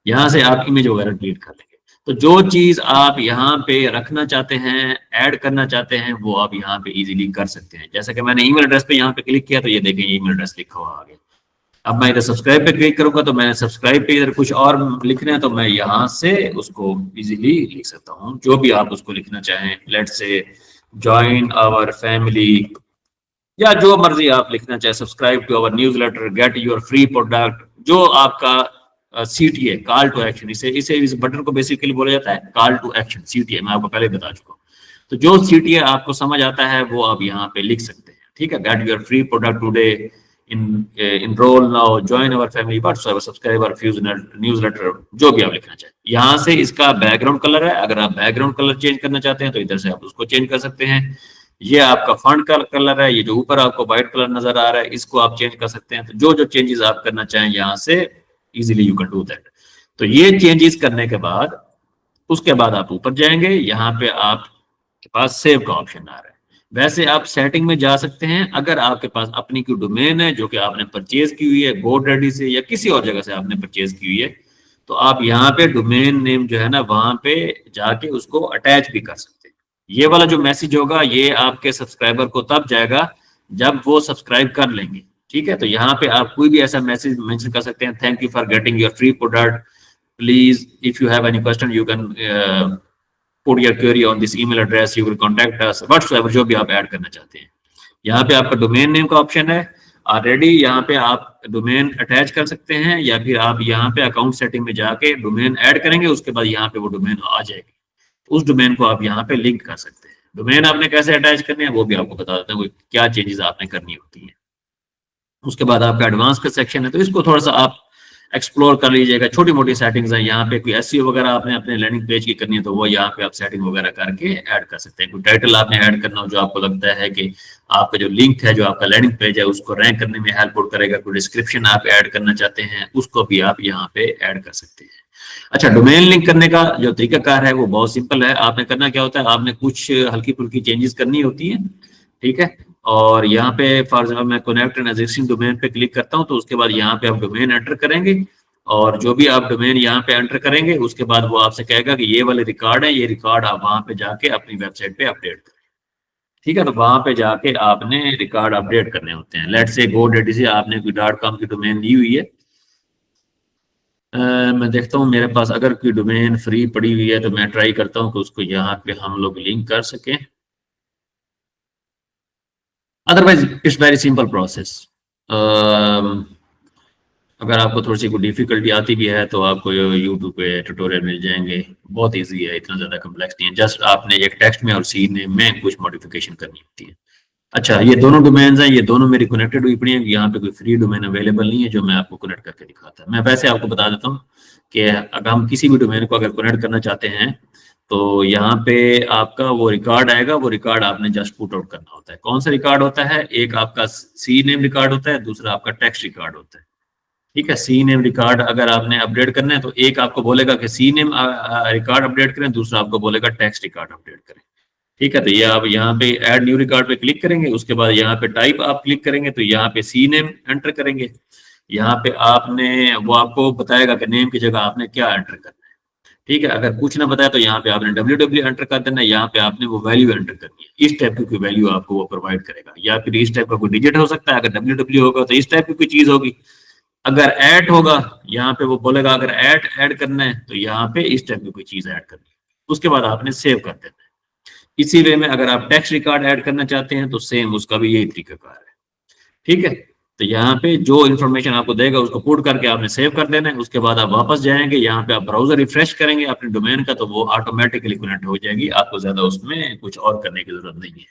यहाँ से आप इमेज वगैरह डिलीट कर लेंगे। तो जो चीज आप यहाँ पे रखना चाहते हैं, ऐड करना चाहते हैं, वो आप यहाँ पे इजीली कर सकते हैं। जैसे कि मैंने ईमेल एड्रेस पे यहाँ पे क्लिक किया तो ये देखें ईमेल एड्रेस लिखा हुआ आ गया। अब मैं इधर सब्सक्राइब पे क्लिक करूंगा तो मैं सब्सक्राइब पे इधर कुछ और लिखना है तो मैं यहाँ से उसको इजीली लिख सकता हूँ, जो भी आप उसको लिखना चाहें। Let's say join our family, या जो मर्जी आप लिखना चाहे, subscribe to our newsletter, get your free product, जो आपका सीटीए, कॉल टू एक्शन, इसे इसे इस बटन को बेसिकली बोला जाता है कॉल टू एक्शन, सीटीए, मैं आपको पहले बता चुका हूँ। तो जो सीटीए आपको समझ आता है वो आप यहाँ पे लिख सकते हैं, ठीक है। Gate your free product today, enroll now, join our family, whatsoever, subscribe our newsletter, जो भी आप लिखना चाहें। यहाँ से इसका बैकग्राउंड कलर है, अगर आप बैकग्राउंड कलर चेंज करना चाहते हैं तो इधर से आप उसको चेंज कर सकते हैं। ये आपका फंड का कलर है, ये जो ऊपर आपको व्हाइट कलर नजर आ रहा है इसको आप चेंज कर सकते हैं। तो जो जो चेंजेस आप करना चाहें यहाँ से easily you can do that. तो ये चेंजेस करने के बाद उसके बाद आप ऊपर जाएंगे, यहाँ पे आपके पास सेव का ऑप्शन आ रहा है। वैसे आप सेटिंग में जा सकते हैं, अगर आपके पास अपनी कोई डोमेन है जो कि आपने परचेज की हुई है GoDaddy से या किसी और जगह से आपने परचेज की हुई है, तो आप यहाँ पे डोमेन नेम जो है ना वहां पे जाके उसको अटैच भी कर सकते हैं। ये वाला जो मैसेज होगा ये आपके सब्सक्राइबर को तब जाएगा जब वो सब्सक्राइब कर लेंगे, ठीक है। तो यहाँ पे आप कोई भी ऐसा मैसेज मेंशन कर सकते हैं, thank you for getting your free product, please if you have any question you can put your query on this email address, you will contact us, whatsoever, जो भी आप ऐड करना चाहते हैं। यहाँ पे आपका डोमेन नेम का ऑप्शन है ऑलरेडी, यहाँ पे आप डोमेन अटैच कर सकते हैं या फिर आप यहाँ पे अकाउंट सेटिंग में जाके डोमेन ऐड करेंगे, उसके बाद यहाँ पे वो डोमेन आ जाएगी, उस डोमेन को आप यहाँ पे लिंक कर सकते हैं। डोमेन आपने कैसे अटैच करनी है वो भी आपको बता देते हैं, क्या चेंजेस आपने करनी होती है। उसके बाद आपका एडवांस का सेक्शन है, तो इसको थोड़ा सा आप एक्सप्लोर कर लीजिएगा। छोटी मोटी सेटिंग्स हैं यहाँ पे, कोई एसईओ वगैरह आपने अपने लैंडिंग पेज की करनी है तो वो यहाँ पे आप सेटिंग वगैरह करके ऐड कर सकते हैं। कोई टाइटल आपने ऐड करना हो जो आपको लगता है कि आपका जो लिंक है, जो आपका लैंडिंग पेज है उसको रैंक करने में हेल्प करेगा, कोई डिस्क्रिप्शन आप ऐड करना चाहते हैं उसको भी आप यहाँ पे ऐड कर सकते हैं। अच्छा, डोमेन लिंक करने का जो तरीकाकार है वो बहुत सिंपल है। आपने करना क्या होता है, आपने कुछ हल्की फुल्की चेंजेस करनी होती है, ठीक है। और यहाँ पे फॉर एग्जाम्पल मैं कनेक्ट एन एग्जिस्टिंग डोमेन पे क्लिक करता हूँ, तो उसके बाद यहाँ पे आप डोमेन एंटर करेंगे और जो भी आप डोमेन यहाँ पे एंटर करेंगे उसके बाद वो आपसे कहेगा कि ये वाले रिकॉर्ड है, ये रिकॉर्ड आप वहां पे जाके अपनी वेबसाइट पे अपडेट करें, ठीक है। तो वहां पे जाके आपने रिकॉर्ड अपडेट करने होते हैं। लेट्स से GoDaddy से आपने कोई .com की डोमेन ली हुई है, मैं देखता हूँ मेरे पास अगर कोई डोमेन फ्री पड़ी हुई है तो मैं ट्राई करता हूँ कि उसको यहाँ पे हम लोग लिंक कर सकें। Otherwise it's very simple process. अगर आपको थोड़ी सी कोई डिफिकल्टी आती भी है तो आपको यूट्यूब पे ट्यूटोरियल मिल जाएंगे, बहुत इजी है, इतना ज़्यादा कम्प्लेक्स नहीं है। जस्ट आपने एक टेक्स्ट में और सीन नेम में कुछ मॉडिफिकेशन करनी होती है। अच्छा, ये दोनों डोमेन्स हैं, ये दोनों मेरी कनेक्टेड हुई पड़ी हैं, यहाँ पे कोई फ्री डोमेन अवेलेबल नहीं है जो मैं आपको कनेक्ट करके दिखाता। मैं वैसे आपको बता देता हूँ कि अगर हम किसी भी डोमेन को अगर कनेक्ट करना चाहते हैं तो यहाँ पे आपका वो रिकॉर्ड आएगा, वो रिकॉर्ड आपने जस्ट पुट आउट करना होता है। कौन सा रिकॉर्ड होता है? एक आपका सी नेम रिकॉर्ड होता है, दूसरा आपका टेक्स्ट रिकॉर्ड होता है। ठीक है, सी नेम रिकॉर्ड अगर आपने अपडेट करना है तो एक आपको बोलेगा कि सी नेम रिकॉर्ड अपडेट करें, दूसरा आपको बोलेगा टेक्स्ट रिकॉर्ड अपडेट करें। ठीक है, तो ये आप यहाँ पे ऐड न्यू रिकॉर्ड पे क्लिक करेंगे, उसके बाद यहाँ पे टाइप आप क्लिक करेंगे तो यहाँ पे सी नेम एंटर करेंगे। यहाँ पे आपने वो आपको बताएगा कि नेम की जगह आपने क्या एंटर करना है। ठीक है, अगर कुछ ना बताया तो यहाँ पे आपने www एंटर कर देना है, यहाँ पे आपने वो वैल्यू एंटर करनी है। इस टाइप की कोई वैल्यू आपको वो प्रोवाइड करेगा, या फिर इस टाइप का कोई डिजिट हो सकता है। अगर www होगा तो इस टाइप की कोई चीज होगी। अगर ऐड होगा, यहाँ पे वो बोलेगा अगर ऐड करना है तो यहाँ पे इस टाइप की कोई चीज ऐड करनी है। उसके बाद आपने सेव कर देना है। इसी वे में अगर आप टेक्स्ट रिकॉर्ड ऐड करना चाहते हैं तो सेम उसका भी यही तरीकाकार है। ठीक है, तो यहाँ पे जो इन्फॉर्मेशन आपको देगा उसको पुट करके आपने सेव कर देना है। उसके बाद आप वापस जाएंगे, यहाँ पे आप ब्राउजर रिफ्रेश करेंगे अपने डोमेन का, तो वो ऑटोमेटिकली कनेक्ट हो जाएगी। आपको ज्यादा उसमें कुछ और करने की जरूरत नहीं है।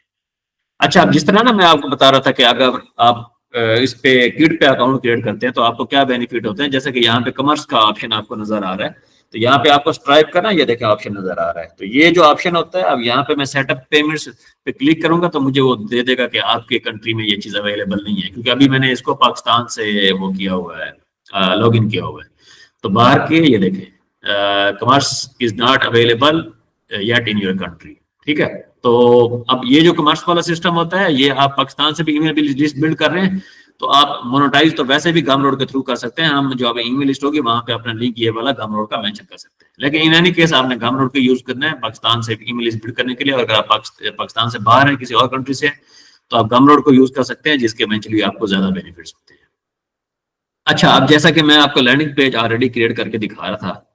अच्छा, अब जिस तरह ना मैं आपको बता रहा था कि अगर आप इस पे किड पे अकाउंट क्रिएट करते हैं तो आपको क्या बेनिफिट होते हैं, जैसे कि यहाँ पे कॉमर्स का ऑप्शन आपको नजर आ रहा है, तो यहाँ पे आपको स्ट्राइप का ना ये देखिए ऑप्शन नजर आ रहा है। तो ये जो ऑप्शन होता है, अब यहाँ पे मैं सेटअप पेमेंट्स पे क्लिक करूंगा तो मुझे वो दे देगा कि आपके कंट्री में ये चीज अवेलेबल नहीं है, क्योंकि अभी मैंने इसको पाकिस्तान से वो किया हुआ है, लॉग इन किया हुआ है। तो बाहर के ये देखें, commerce is not available yet in your country. ठीक है, तो अब ये जो कॉमर्स वाला सिस्टम होता है, ये आप पाकिस्तान से भी ईमेल लिस्ट बिल्ड कर रहे हैं तो आप मोनेटाइज तो वैसे भी गमरोड के थ्रू कर सकते हैं। हम जो आप ईमेल लिस्ट होगी वहां पे अपना लिंक ये वाला गमरोड का मेंशन कर सकते हैं। लेकिन इन एनी केस आपने गमरोड का यूज करना है पाकिस्तान से ईमेल लिस्ट बिल्ड करने के लिए। और अगर आप पाकिस्तान से बाहर है किसी और कंट्री से, तो आप गमरोड को यूज कर सकते हैं, जिसके इवेंचुअली आपको ज्यादा बेनिफिट्स होते हैं। अच्छा, अब जैसा कि मैं आपको लैंडिंग पेज ऑलरेडी क्रिएट करके दिखा रहा था,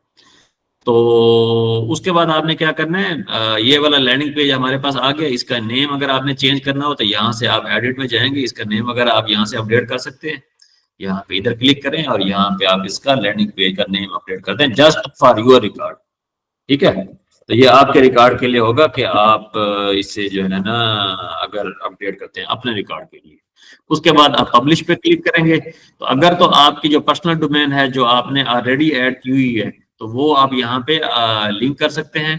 तो उसके बाद आपने क्या करना है, ये वाला लैंडिंग पेज हमारे पास आ गया। इसका नेम अगर आपने चेंज करना हो तो यहाँ से आप एडिट में जाएंगे, इसका नेम अगर आप यहाँ से अपडेट कर सकते हैं। यहाँ पे इधर क्लिक करें और यहाँ पे आप इसका लैंडिंग पेज का नेम अपडेट कर दें, जस्ट फॉर योर रिकॉर्ड। ठीक है, तो ये आपके रिकॉर्ड के लिए होगा कि आप इससे जो है ना अगर अपडेट करते हैं अपने रिकॉर्ड के लिए। उसके बाद आप पब्लिश पे क्लिक करेंगे, तो अगर तो आपकी जो पर्सनल डोमेन है जो आपने ऑलरेडी ऐड की हुई है तो वो आप यहाँ पे लिंक कर सकते हैं।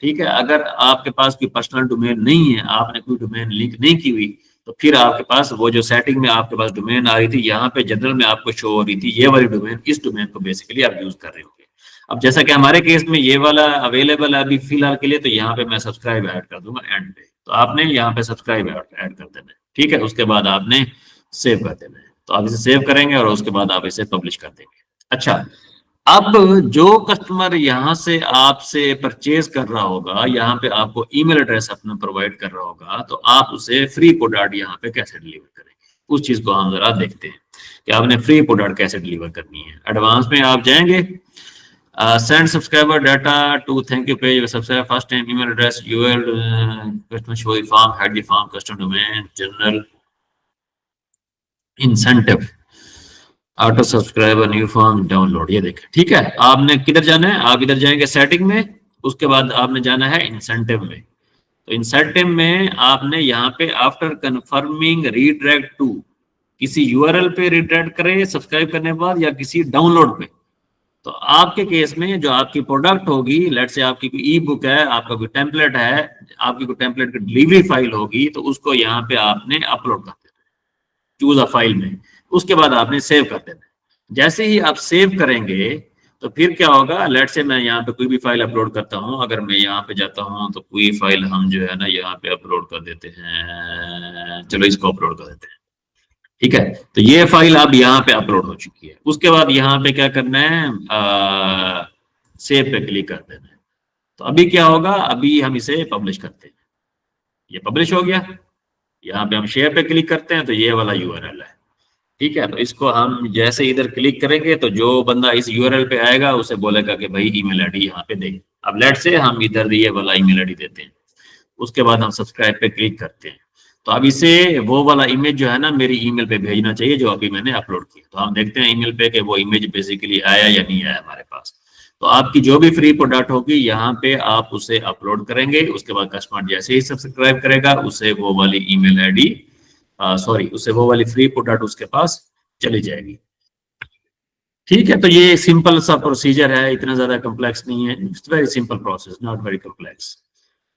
ठीक है, अगर आपके पास कोई पर्सनल डोमेन नहीं है, आपने कोई डोमेन लिंक नहीं की हुई, तो फिर आपके पास वो जो सेटिंग में आपके पास डोमेन आ रही थी, यहाँ पे जनरल में आपको शो हो रही थी ये वाली डोमेन, इस डोमेन को बेसिकली आप यूज कर रहे होंगे। अब जैसा कि हमारे केस में ये वाला अवेलेबल है अभी फिलहाल के लिए, तो यहाँ पे मैं सब्सक्राइब ऐड कर दूंगा एंड पे, तो आपने यहाँ पे सब्सक्राइब ऐड कर देना है। ठीक है, उसके बाद आपने सेव कर देना है। तो आप इसे सेव करेंगे और उसके बाद आप इसे पब्लिश कर देंगे। अच्छा, अब जो कस्टमर यहाँ से आपसे परचेज कर रहा होगा, यहाँ पे आपको ईमेल एड्रेस अपना प्रोवाइड कर रहा होगा, तो आप उसे फ्री प्रोडक्ट यहाँ पे कैसे डिलीवर करेंगे, उस चीज को हम जरा देखते हैं कि आपने फ्री प्रोडक्ट कैसे डिलीवर करनी है। एडवांस में आप जाएंगे, send subscriber data to thank you page, subscriber first name, email address, UL, customer show the form, head the form, customer domain, general, incentive, auto subscriber, new form, download. ये देखें, ठीक है, आपने किधर जाना है, आप इधर जाएंगे सेटिंग में, उसके बाद आपने जाना है इंसेंटिव में। तो इंसेंटिव में आपने यहाँ पे आफ्टर कंफर्मिंग रीडायरेक्ट टू, किसी यूआरएल पे रीडायरेक्ट करें सब्सक्राइब करने के बाद या किसी डाउनलोड पे। तो आपके केस में जो आपकी प्रोडक्ट होगी, लेट से आपकी कोई ई बुक है, आपका कोई टेम्पलेट है, आपकी कोई टेम्पलेट की डिलीवरी फाइल होगी, तो उसको यहाँ पे आपने अपलोड कर देना है, चूज अ फाइल में। उसके बाद आपने सेव कर देना है। जैसे ही आप सेव करेंगे तो फिर क्या होगा, लेट से मैं यहाँ पे कोई भी फाइल अपलोड करता हूँ, अगर मैं यहाँ पे जाता हूँ तो कोई फाइल हम जो है ना यहाँ पे अपलोड कर देते हैं, चलो इसको अपलोड कर देते हैं। ठीक है, तो ये फाइल अब यहाँ पे अपलोड हो चुकी है। उसके बाद यहाँ पे क्या करना है, सेव पे क्लिक कर देना है। तो अभी क्या होगा, अभी हम इसे पब्लिश करते हैं, ये पब्लिश हो गया। यहाँ पे हम शेयर पे क्लिक करते हैं तो ये वाला यूआरएल है। ठीक है, तो इसको हम जैसे इधर क्लिक करेंगे तो जो बंदा इस यूआरएल पे आएगा उसे बोलेगा कि भाई ईमेल आईडी यहाँ पे दे। अब लेट से हम इधर ये वाला ईमेल आईडी देते हैं, उसके बाद हम सब्सक्राइब पे क्लिक करते हैं। तो अब इसे वो वाला इमेज जो है ना मेरी ईमेल पे भेजना चाहिए जो अभी मैंने अपलोड किया। तो हम देखते हैं ईमेल पे कि वो इमेज बेसिकली आया या नहीं आया हमारे पास। तो आपकी जो भी फ्री प्रोडक्ट होगी यहाँ पे आप उसे अपलोड करेंगे, उसके बाद कस्टमर जैसे ही सब्सक्राइब करेगा उसे वो वाली ईमेल आईडी, सॉरी, उसे वो वाली फ्री प्रोडक्ट उसके पास चली जाएगी। ठीक है, तो ये सिंपल सा प्रोसीजर है, इतना ज्यादा कॉम्प्लेक्स नहीं है, it's very simple process, not very complex.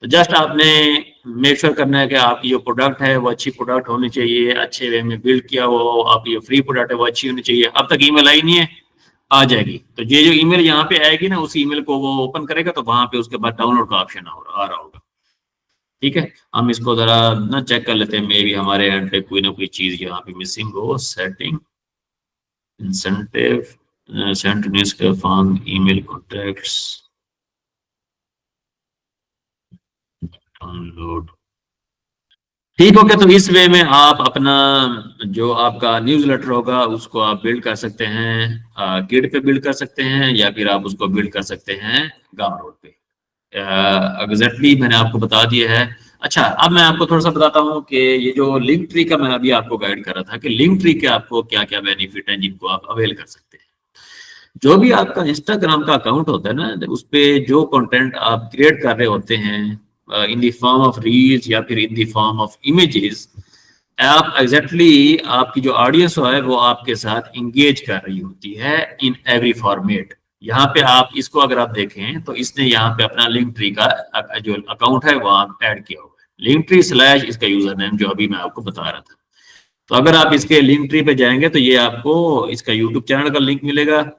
तो जस्ट आपने मेक श्योर करना है कि आपकी जो प्रोडक्ट है वो अच्छी प्रोडक्ट होनी चाहिए, अच्छे वे में बिल्ड किया हो, आपकी जो फ्री प्रोडक्ट है वो अच्छी होनी चाहिए। अब तक ईमेल आई नहीं है, आ जाएगी। तो ये जो ईमेल यहाँ पे आएगी ना, उस ईमेल को वो ओपन करेगा, तो वहां पे उसके बाद डाउनलोड का ऑप्शन आ रहा होगा। ठीक है, हम इसको जरा ना चेक कर लेते हैं, मे भी हमारे एंड पे कोई ना कोई चीज यहाँ पे मिसिंग हो। सेटिंग, इंसेंटिव, सेंड न्यूज का फॉर्म, ईमेल कॉन्टेक्ट्स, डाउनलोड। ठीक हो गया। तो इस वे में आप अपना जो आपका न्यूज़लेटर होगा उसको आप बिल्ड कर सकते हैं, गिट पे बिल्ड कर सकते हैं, या फिर आप उसको बिल्ड कर सकते हैं गामरोड पे। एग्जैक्टली मैंने आपको बता दिया है। अच्छा, अब मैं आपको थोड़ा सा बताता हूँ कि ये जो लिंक ट्री का मैं अभी आपको गाइड कर रहा था कि लिंक ट्री के आपको क्या क्या बेनिफिट हैं जिनको आप अवेल कर सकते हैं। जो भी आपका इंस्टाग्राम का अकाउंट होता है ना, उस पे जो कंटेंट आप क्रिएट कर रहे होते हैं in the form of reels या फिर in the form of images, आप एग्जैक्टली आपकी जो ऑडियंस है वो आपके साथ इंगेज कर रही होती है इन एवरी फॉर्मेट। यहाँ पे आप इसको अगर आप देखें तो इसने यहाँ पे अपना लिंक ट्री का जो अकाउंट है वहाँ ऐड किया हुआ है, लिंक ट्री स्लैश इसका यूजर नेम जो अभी मैं आपको बता रहा था। तो अगर आप इसके लिंक ट्री पे जाएंगे तो ये आपको इसका यूट्यूब चैनल का लिंक मिलेगा,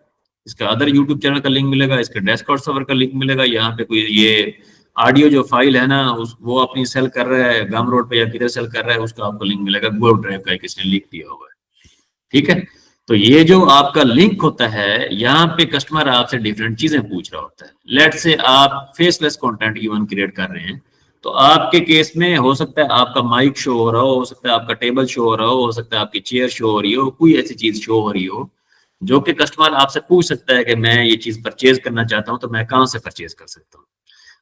इसका अदर यूट्यूब चैनल का लिंक मिलेगा, इसका डेस्कटॉप सर्वर का लिंक मिलेगा। यहाँ पे कोई ये ऑडियो जो फाइल है ना वो अपनी सेल कर रहा है गम रोड पे या किधर सेल कर रहा है, उसका आपको लिंक मिलेगा गूगल ड्राइव का, किसने लिंक दिया हुआ है। ठीक है, तो ये जो आपका लिंक होता है, यहाँ पे कस्टमर आपसे डिफरेंट चीजें पूछ रहा होता है। लेट से आप फेसलेस कंटेंट इवन क्रिएट कर रहे हैं, तो आपके केस में हो सकता है आपका माइक शो हो रहा हो सकता है आपका टेबल शो हो रहा हो सकता है आपकी चेयर शो हो रही हो, कोई ऐसी चीज शो हो रही हो जो कि कस्टमर आपसे पूछ सकता है कि मैं ये चीज परचेज करना चाहता हूँ, तो मैं कहाँ से परचेज कर सकता हूँ।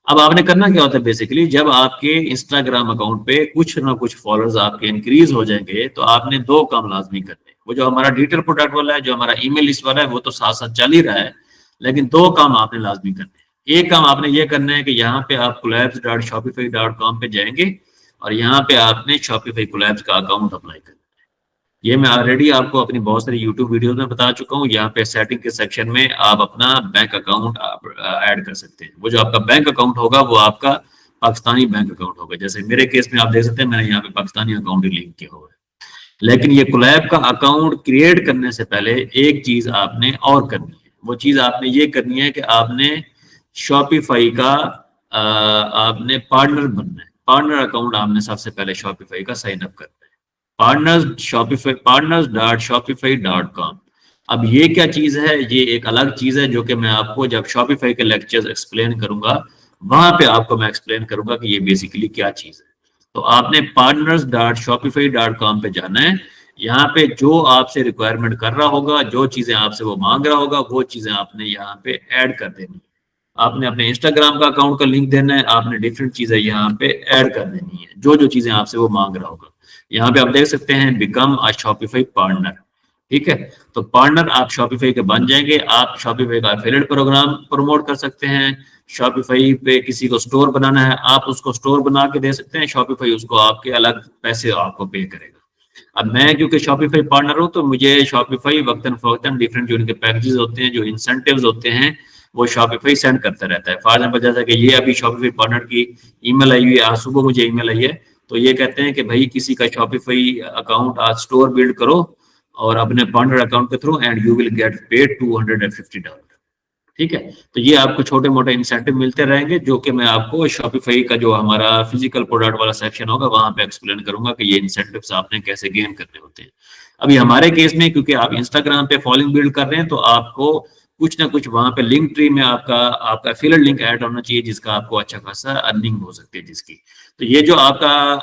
अब आपने करना क्या होता है, बेसिकली जब आपके इंस्टाग्राम अकाउंट पे कुछ ना कुछ फॉलोअर्स आपके इंक्रीज हो जाएंगे, तो आपने दो काम लाजमी करने हैं। वो जो हमारा डिटेल प्रोडक्ट वाला है, जो हमारा ईमेल लिस्ट वाला है, वो तो साथ साथ चल ही रहा है, लेकिन दो काम आपने लाजमी करने हैं। एक काम आपने ये करना है कि यहाँ पे आप collabs.shopify.com पे जाएंगे और यहाँ पे आपने शॉपिफाई कोलैब्स का अकाउंट अप्लाई करना है। ये मैं ऑलरेडी आपको अपनी बहुत सारी यूट्यूब वीडियोस में बता चुका हूँ। यहाँ पे सेटिंग के सेक्शन में आप अपना बैंक अकाउंट ऐड कर सकते हैं। वो जो आपका बैंक अकाउंट होगा वो आपका पाकिस्तानी बैंक अकाउंट होगा। जैसे मेरे केस में आप देख सकते हैं मैंने यहाँ पे पाकिस्तानी अकाउंट ही लिंक किया हुआ है। लेकिन ये कोलैब का अकाउंट क्रिएट करने से पहले एक चीज आपने और करनी है। वो चीज आपने ये करनी है कि आपने शॉपिफाई का आपने पार्टनर बनना है। पार्टनर अकाउंट आपने सबसे पहले शॉपिफाई का साइन अप करना है। partners.shopify.com। अब ये क्या चीज है, ये एक अलग चीज है जो कि मैं आपको जब शॉपिफाई के लेक्चर्स एक्सप्लेन करूंगा वहां पे आपको मैं एक्सप्लेन करूंगा कि ये बेसिकली क्या चीज है। तो आपने partners.shopify.com पे जाना है। यहाँ पे जो आपसे रिक्वायरमेंट कर रहा होगा, जो चीजें आपसे वो मांग रहा होगा, वो चीजें आपने यहाँ पे ऐड कर देनी है। आपने अपने इंस्टाग्राम का अकाउंट का लिंक देना है, आपने डिफरेंट चीजें यहाँ पे ऐड कर देनी है, जो जो चीजें आपसे वो मांग रहा होगा। यहाँ पे आप देख सकते हैं बिकम अ शॉपिफाई पार्टनर। ठीक है, तो पार्टनर आप शॉपिफाई के बन जाएंगे। आप शॉपिफाई का एफिलिएट प्रोग्राम प्रमोट कर सकते हैं। शॉपिफाई पे किसी को स्टोर बनाना है, आप उसको स्टोर बना के दे सकते हैं, शॉपिफाई उसको आपके अलग पैसे आपको पे करेगा। अब मैं क्योंकि शॉपिफाई पार्टनर हूं तो मुझे शॉपिफाई वक्तन फवक्तन डिफरेंट जो उनके पैकेजेस होते हैं, जो इंसेंटिव्स होते हैं, वो शॉपिफाई सेंड करता रहता है। फॉर एग्जाम्पल जैसा कि ये अभी शॉपिफाई पार्टनर की ईमेल आई हुई है, आज सुबह मुझे ईमेल आई है, तो ये कहते हैं कि भाई किसी का शॉपिफाई अकाउंट आज स्टोर बिल्ड करो और अपने पार्टनर अकाउंट के through and you will get paid $250। ठीक है, तो ये आपको छोटे मोटे इंसेंटिव मिलते रहेंगे जो कि मैं आपको शॉपिफाई का जो हमारा फिजिकल प्रोडक्ट वाला सेक्शन होगा वहां पे एक्सप्लेन करूंगा कि ये इंसेंटिव्स आपने कैसे गेन करने होते हैं। अभी हमारे केस में क्योंकि आप इंस्टाग्राम पे फॉलोइंग बिल्ड कर रहे हैं, तो आपको कुछ ना कुछ वहां पे लिंक ट्री में आपका एफिलिएट लिंक ऐड होना चाहिए जिसका आपको अच्छा खासा अर्निंग हो सकती है जिसकी। तो ये जो आपका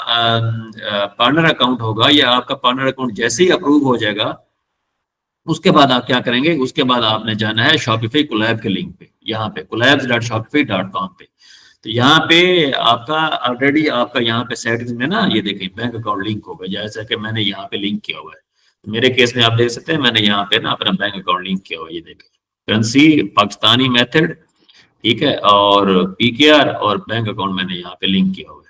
पार्टनर अकाउंट होगा या आपका पार्टनर अकाउंट जैसे ही अप्रूव हो जाएगा, उसके बाद आप क्या करेंगे, उसके बाद आपने जाना है शॉपिफाई कोलैब के लिंक पे, यहाँ पे collabs.shopify.com पे। तो यहाँ पे आपका ऑलरेडी आपका यहाँ पे सेटिंग्स में ना ये देखिए बैंक अकाउंट लिंक होगा, जैसा कि मैंने यहाँ पे लिंक किया हुआ है। तो मेरे केस में आप देख सकते हैं मैंने यहाँ पे ना अपना बैंक अकाउंट लिंक किया हुआ है। ये देखिए करेंसी पाकिस्तानी मेथड, ठीक है, और PKR और बैंक अकाउंट मैंने यहाँ पे लिंक किया हुआ है।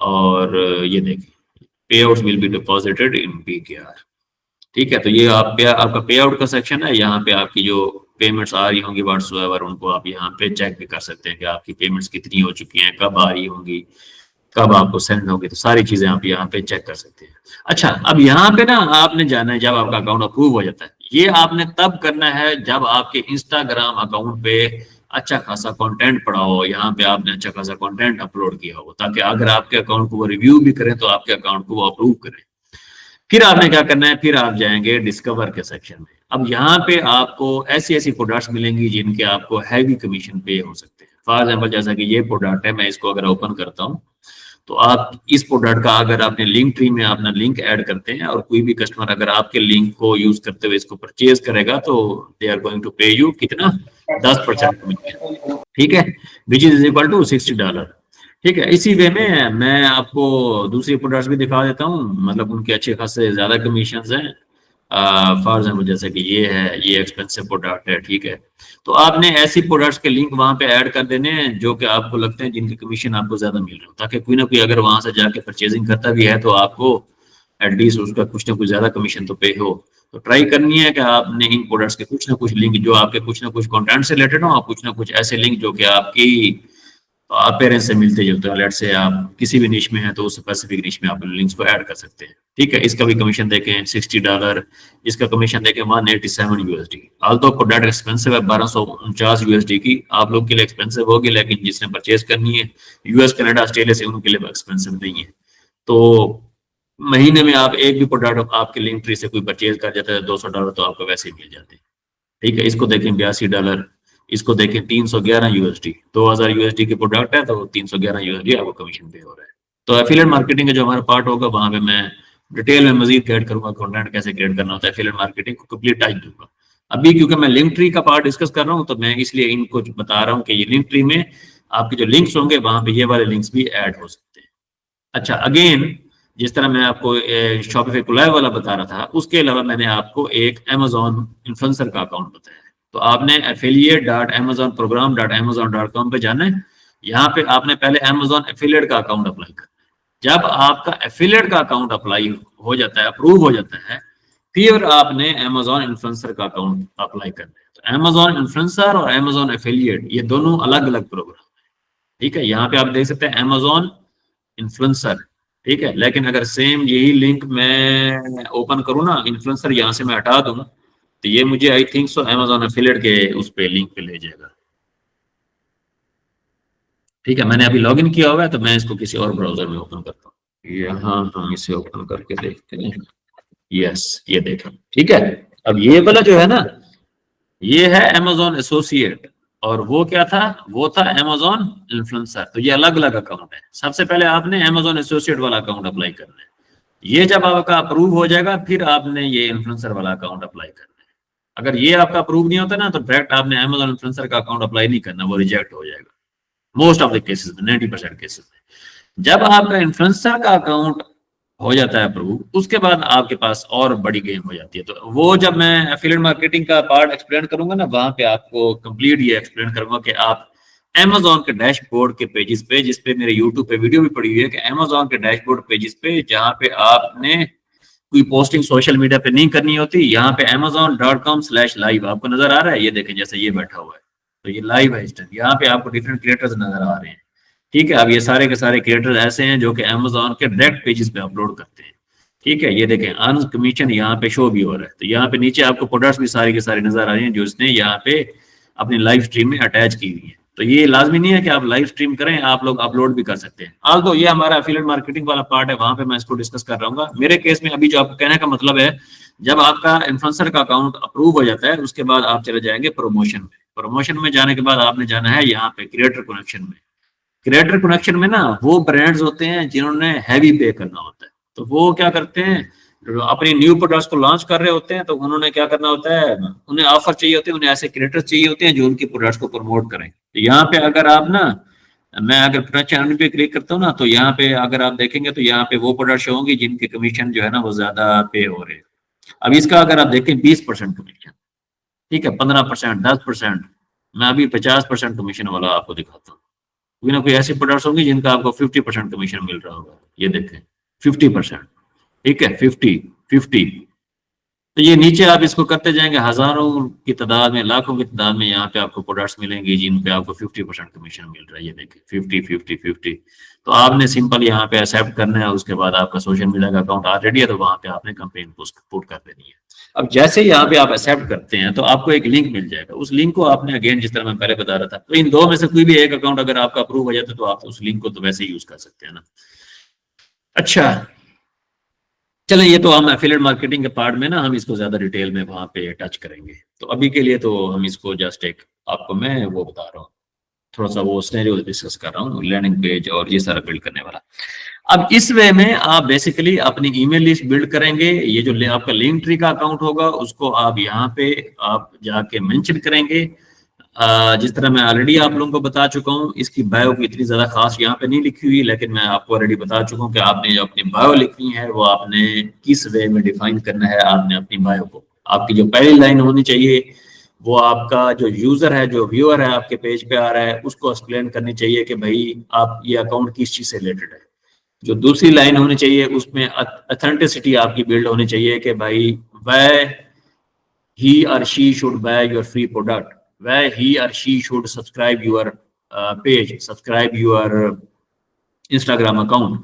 और ये देखिए पे outs will be deposited in PKR। ठीक है, तो ये आपका पे आउट का सेक्शन है। यहाँ पे आपकी जो पेमेंट्स आ रही होंगी व्हाट्सएवर, उनको आप यहाँ पे चेक भी कर सकते हैं कि आपकी पेमेंट्स कितनी हो चुकी हैं, कब आ रही होंगी, कब आपको सेंड होगी, तो सारी चीजें आप यहाँ पे चेक कर सकते हैं। अच्छा, अब यहाँ पे ना आपने जाना है, जब आपका अकाउंट अप्रूव हो जाता है, ये आपने तब करना है जब आपके इंस्टाग्राम अकाउंट पे अच्छा खासा कंटेंट पड़ा हो, यहाँ पे आपने अच्छा खासा कंटेंट अपलोड किया हो, ताकि अगर आपके अकाउंट को वो रिव्यू भी करें तो आपके अकाउंट को वो अप्रूव करें। फिर आपने क्या करना है, फिर आप जाएंगे डिस्कवर के सेक्शन में। अब यहाँ पे आपको ऐसी ऐसी प्रोडक्ट्स मिलेंगी जिनके आपको हैवी कमीशन पे हो सकते हैं। फॉर एग्जाम्पल, जैसा कि ये प्रोडक्ट है, मैं इसको अगर ओपन करता हूँ, तो आप इस प्रोडक्ट का अगर आपने लिंक ट्री में अपना लिंक ऐड करते हैं और कोई भी कस्टमर अगर आपके लिंक को यूज करते हुए इसको परचेज करेगा, तो दे आर गोइंग टू पे यू कितना, 10% कमीशन। ठीक है, विच इज इक्वल टू $60। ठीक है, इसी वे में मैं आपको दूसरी प्रोडक्ट्स भी दिखा देता हूँ, मतलब उनके अच्छे खासे ज्यादा कमीशन हैं। फॉर एग्जाम्पल, जैसे कि ये है, ये एक्सपेंसिव प्रोडक्ट है। ठीक है, तो आपने ऐसी प्रोडक्ट्स के लिंक वहां पे ऐड कर देने हैं जो कि आपको लगते हैं जिनके कमीशन आपको ज्यादा मिल रहे हो, ताकि कोई ना कोई अगर वहां से जाके परचेजिंग करता भी है तो आपको एटलीस्ट उसका कुछ ना कुछ ज्यादा कमीशन तो पे हो। तो ट्राई करनी है कि आपने इन प्रोडक्ट्स के कुछ ना कुछ लिंक जो आपके कुछ ना कुछ कंटेंट से रिलेटेड हो, कुछ ना कुछ ऐसे लिंक जो कि आपकी अपेरेंस से मिलते जुलते हैं। लेट से आप किसी भी निश में हैं तो उस स्पेसिफिक निश में आप लिंक्स को ऐड कर सकते हैं। ठीक है, इसका भी कमीशन देखें $60, इसका कमीशन देखें $187। ऑल्दो प्रोडक्ट एक्सपेंसिव है, $1249 की आप लोग के लिए एक्सपेंसिव होगी, लेकिन जिसने परचेज करनी है यूएस, कनाडा, ऑस्ट्रेलिया से, उनके लिए एक्सपेंसिव नहीं है। तो महीने में आप एक भी प्रोडक्ट आपके लिंक ट्री से कोई परचेज कर जाता है $200 तो आपको वैसे ही मिल जाते हैं। ठीक है, इसको देखें $82, इसको देखें $311, $2000 की प्रोडक्ट है तो $311 आपको कमीशन पे हो रहा है। तो एफिलिएट मार्केटिंग का जो हमारा पार्ट होगा वहां पे मैं डिटेल में मजीद क्रिएट करूंगा, कंटेंट कैसे क्रिएट करना होता है, एफिलिएट मार्केटिंग को कंप्लीट टाइप दूंगा। अभी क्योंकि मैं लिंक ट्री का पार्ट डिस्कस कर रहा हूँ, तो मैं इसलिए इनको बता रहा हूँ कि ये लिंक ट्री में आपके जो लिंक्स होंगे वहां पे ये वाले लिंक्स भी ऐड हो सकते हैं। अच्छा, अगेन जिस तरह मैं आपको शॉपिफाई कोलैब वाला बता रहा था, उसके अलावा मैंने आपको एक अमेजॉन इन्फ्लुएंसर का अकाउंट बताया है। तो आपने affiliate.amazonprogram.amazon.com पे जाना है। यहाँ पे आपने पहले अमेजॉन एफिलिएट का अकाउंट अप्लाई करना है। जब आपका एफिलिएट का अकाउंट अप्लाई हो जाता है, अप्रूव हो जाता है, फिर आपने अमेजॉन इन्फ्लुएंसर का अकाउंट अप्लाई करना है। तो अमेजॉन इन्फ्लुएंसर और अमेजॉन एफिलिएट ये दोनों अलग अलग प्रोग्राम है। ठीक है, यहाँ पे आप देख सकते हैं अमेजॉन इन्फ्लुएंसर। ठीक है, लेकिन अगर सेम यही लिंक मैं ओपन करूँ ना, इन्फ्लुएंसर यहाँ से मैं हटा दूं, तो ये मुझे I think so Amazon affiliate के उस पे लिंक पे ले जाएगा। ठीक है, मैंने अभी लॉगिन किया हुआ है, तो मैं इसको किसी और ब्राउजर में ओपन करता हूँ। यहाँ हम इसे ओपन करके देखते हैं। यस, ये देखा। ठीक है, अब ये वाला जो है ना, ये है अमेजॉन एसोसिएट, और वो क्या था, वो था अमेजॉन इन्फ्लुएंसर। तो ये अलग अलग अकाउंट है। सबसे पहले आपने अमेजॉन एसोसिएट वाला अकाउंट अप्लाई करना है। ये जब आपका अप्रूव हो जाएगा, फिर आपने ये इन्फ्लुएंसर वाला अकाउंट अप्लाई करना है। अगर ये आपका अप्रूव नहीं होता ना, तो डायरेक्ट आपने अमेजॉन इन्फ्लुएंसर का अकाउंट अप्लाई नहीं करना, वो रिजेक्ट हो जाएगा मोस्ट ऑफ द केसेस में, 90% केसेस में। जब आपका इन्फ्लुएंसर का अकाउंट हो जाता है अप्रूव, उसके बाद आपके पास और बड़ी गेम हो जाती है। तो वो जब मैं एफिलिएट मार्केटिंग का पार्ट एक्सप्लेन करूंगा ना, वहां पे आपको कंप्लीट ये एक्सप्लेन करूंगा कि आप Amazon के डैशबोर्ड के पेजेस पे, जिसपे मेरे YouTube पे वीडियो भी पड़ी हुई है, कि Amazon के डैशबोर्ड पेजेस पे जहाँ पे आपने कोई पोस्टिंग सोशल मीडिया पे नहीं करनी होती, यहाँ पे amazon.com/live आपको नजर आ रहा है। ये देखें, जैसे ये बैठा हुआ है, तो ये लाइव है इस टाइम। यहाँ पे आपको डिफरेंट क्रिएटर्स नजर आ रहे हैं। ठीक है, अब ये सारे के सारे क्रिएटर्स ऐसे हैं जो कि Amazon के डायरेक्ट पेजेस पे अपलोड करते हैं। ठीक है, ये देखें, अर्न कमीशन यहाँ पे शो भी हो रहा है। तो यहाँ पे नीचे आपको प्रोडक्ट्स भी सारी के सारे नजर आ रहे हैं जो इसने यहाँ पे अपनी लाइव स्ट्रीम में अटैच की हुई है। तो ये लाजमी नहीं है कि आप लाइव स्ट्रीम करें, आप लोग अपलोड भी कर सकते हैं। आल्दो ये हमारा एफिलिएट मार्केटिंग वाला पार्ट है, वहां पे मैं इसको डिस्कस कर रहा हूँ। मेरे केस में अभी जो आपको कहने का मतलब है, जब आपका इन्फ्लुएंसर का अकाउंट अप्रूव हो जाता है, उसके बाद आप चले जाएंगे प्रमोशन में। प्रमोशन में जाने के बाद आपने जाना है यहाँ पे क्रिएटर कनेक्शन में। क्रिएटर कनेक्शन में ना वो ब्रांड्स होते हैं जिन्होंने हैवी पे करना होता है। तो वो क्या करते हैं, अपनी न्यू प्रोडक्ट्स को लॉन्च कर रहे होते हैं, तो उन्होंने क्या करना होता है, उन्हें ऑफर चाहिए होते हैं, उन्हें ऐसे क्रिएटर्स चाहिए होते हैं जो उनकी प्रोडक्ट्स को प्रमोट करें। तो यहाँ पे अगर आप ना, मैं अगर प्रोडक्ट चैनल पे क्लिक करता हूँ ना, तो यहाँ पे अगर आप देखेंगे तो यहाँ पे वो प्रोडक्ट्स होंगी जिनके कमीशन जो है ना वो ज्यादा पे हो रहे हैं। अब इसका अगर आप देखें 20% कमीशन, ठीक है, 15%, 10%, मैं अभी 50% कमीशन वाला आपको दिखाता हूँ। कोई ना कोई ऐसी प्रोडक्ट्स होंगी जिनका आपको 50% कमीशन मिल रहा होगा। ये देखें 50%, ठीक है, 50, 50, तो ये नीचे आप इसको करते जाएंगे, हजारों की तादाद में, लाखों की तादाद में यहाँ पे आपको प्रोडक्ट्स मिलेंगे जिन पे आपको 50% कमीशन मिल रहा है। ये देखिए 50 50 50। तो आपने सिंपल यहाँ पे एक्सेप्ट करना है, उसके बाद आपका सोशल मीडिया का अकाउंट ऑलरेडी है तो वहां पे आपने कंपेन पुट कर देनी है। अब जैसे ही यहाँ पे आप एक्सेप्ट करते हैं तो आपको एक लिंक मिल जाएगा, उस लिंक को आपने अगेन जिस तरह मैं पहले बता रहा था, तो इन दो में से कोई भी एक अकाउंट अगर आपका अप्रूव हो जाता है तो आप उस लिंक को तो वैसे ही यूज कर सकते हैं ना। अच्छा, चलें, ये तो हम एफिलिएट मार्केटिंग के पार्ट में ना हम इसको ज्यादा डिटेल में वहां पे टच करेंगे। तो अभी के लिए तो हम इसको जस्ट एक आपको मैं वो बता रहा हूँ, थोड़ा सा वो सिनेरियो डिस्कस कर रहा हूँ, लैंडिंग पेज और ये सारा बिल्ड करने वाला। अब इस वे में आप बेसिकली अपनी ईमेल लिस्ट बिल्ड करेंगे। ये जो आपका लिंक ट्री का अकाउंट होगा उसको आप यहाँ पे आप जाके मेंशन करेंगे। जिस तरह मैं ऑलरेडी आप लोगों को बता चुका हूँ, इसकी बायो की इतनी ज्यादा खास यहाँ पे नहीं लिखी हुई, लेकिन मैं आपको ऑलरेडी बता चुका हूँ कि आपने जो अपनी बायो लिखनी है वो आपने किस वे में डिफाइन करना है। आपने अपनी बायो को, आपकी जो पहली लाइन होनी चाहिए वो आपका जो यूजर है, जो व्यूअर है आपके पेज पे आ रहा है, उसको एक्सप्लेन करनी चाहिए कि भाई आप ये अकाउंट किस चीज से रिलेटेड है। जो दूसरी लाइन होनी चाहिए उसमें ऑथेंटिसिटी आपकी बिल्ड होनी चाहिए कि भाई why he or she should buy your free product, why he or she should subscribe your page, subscribe your Instagram account।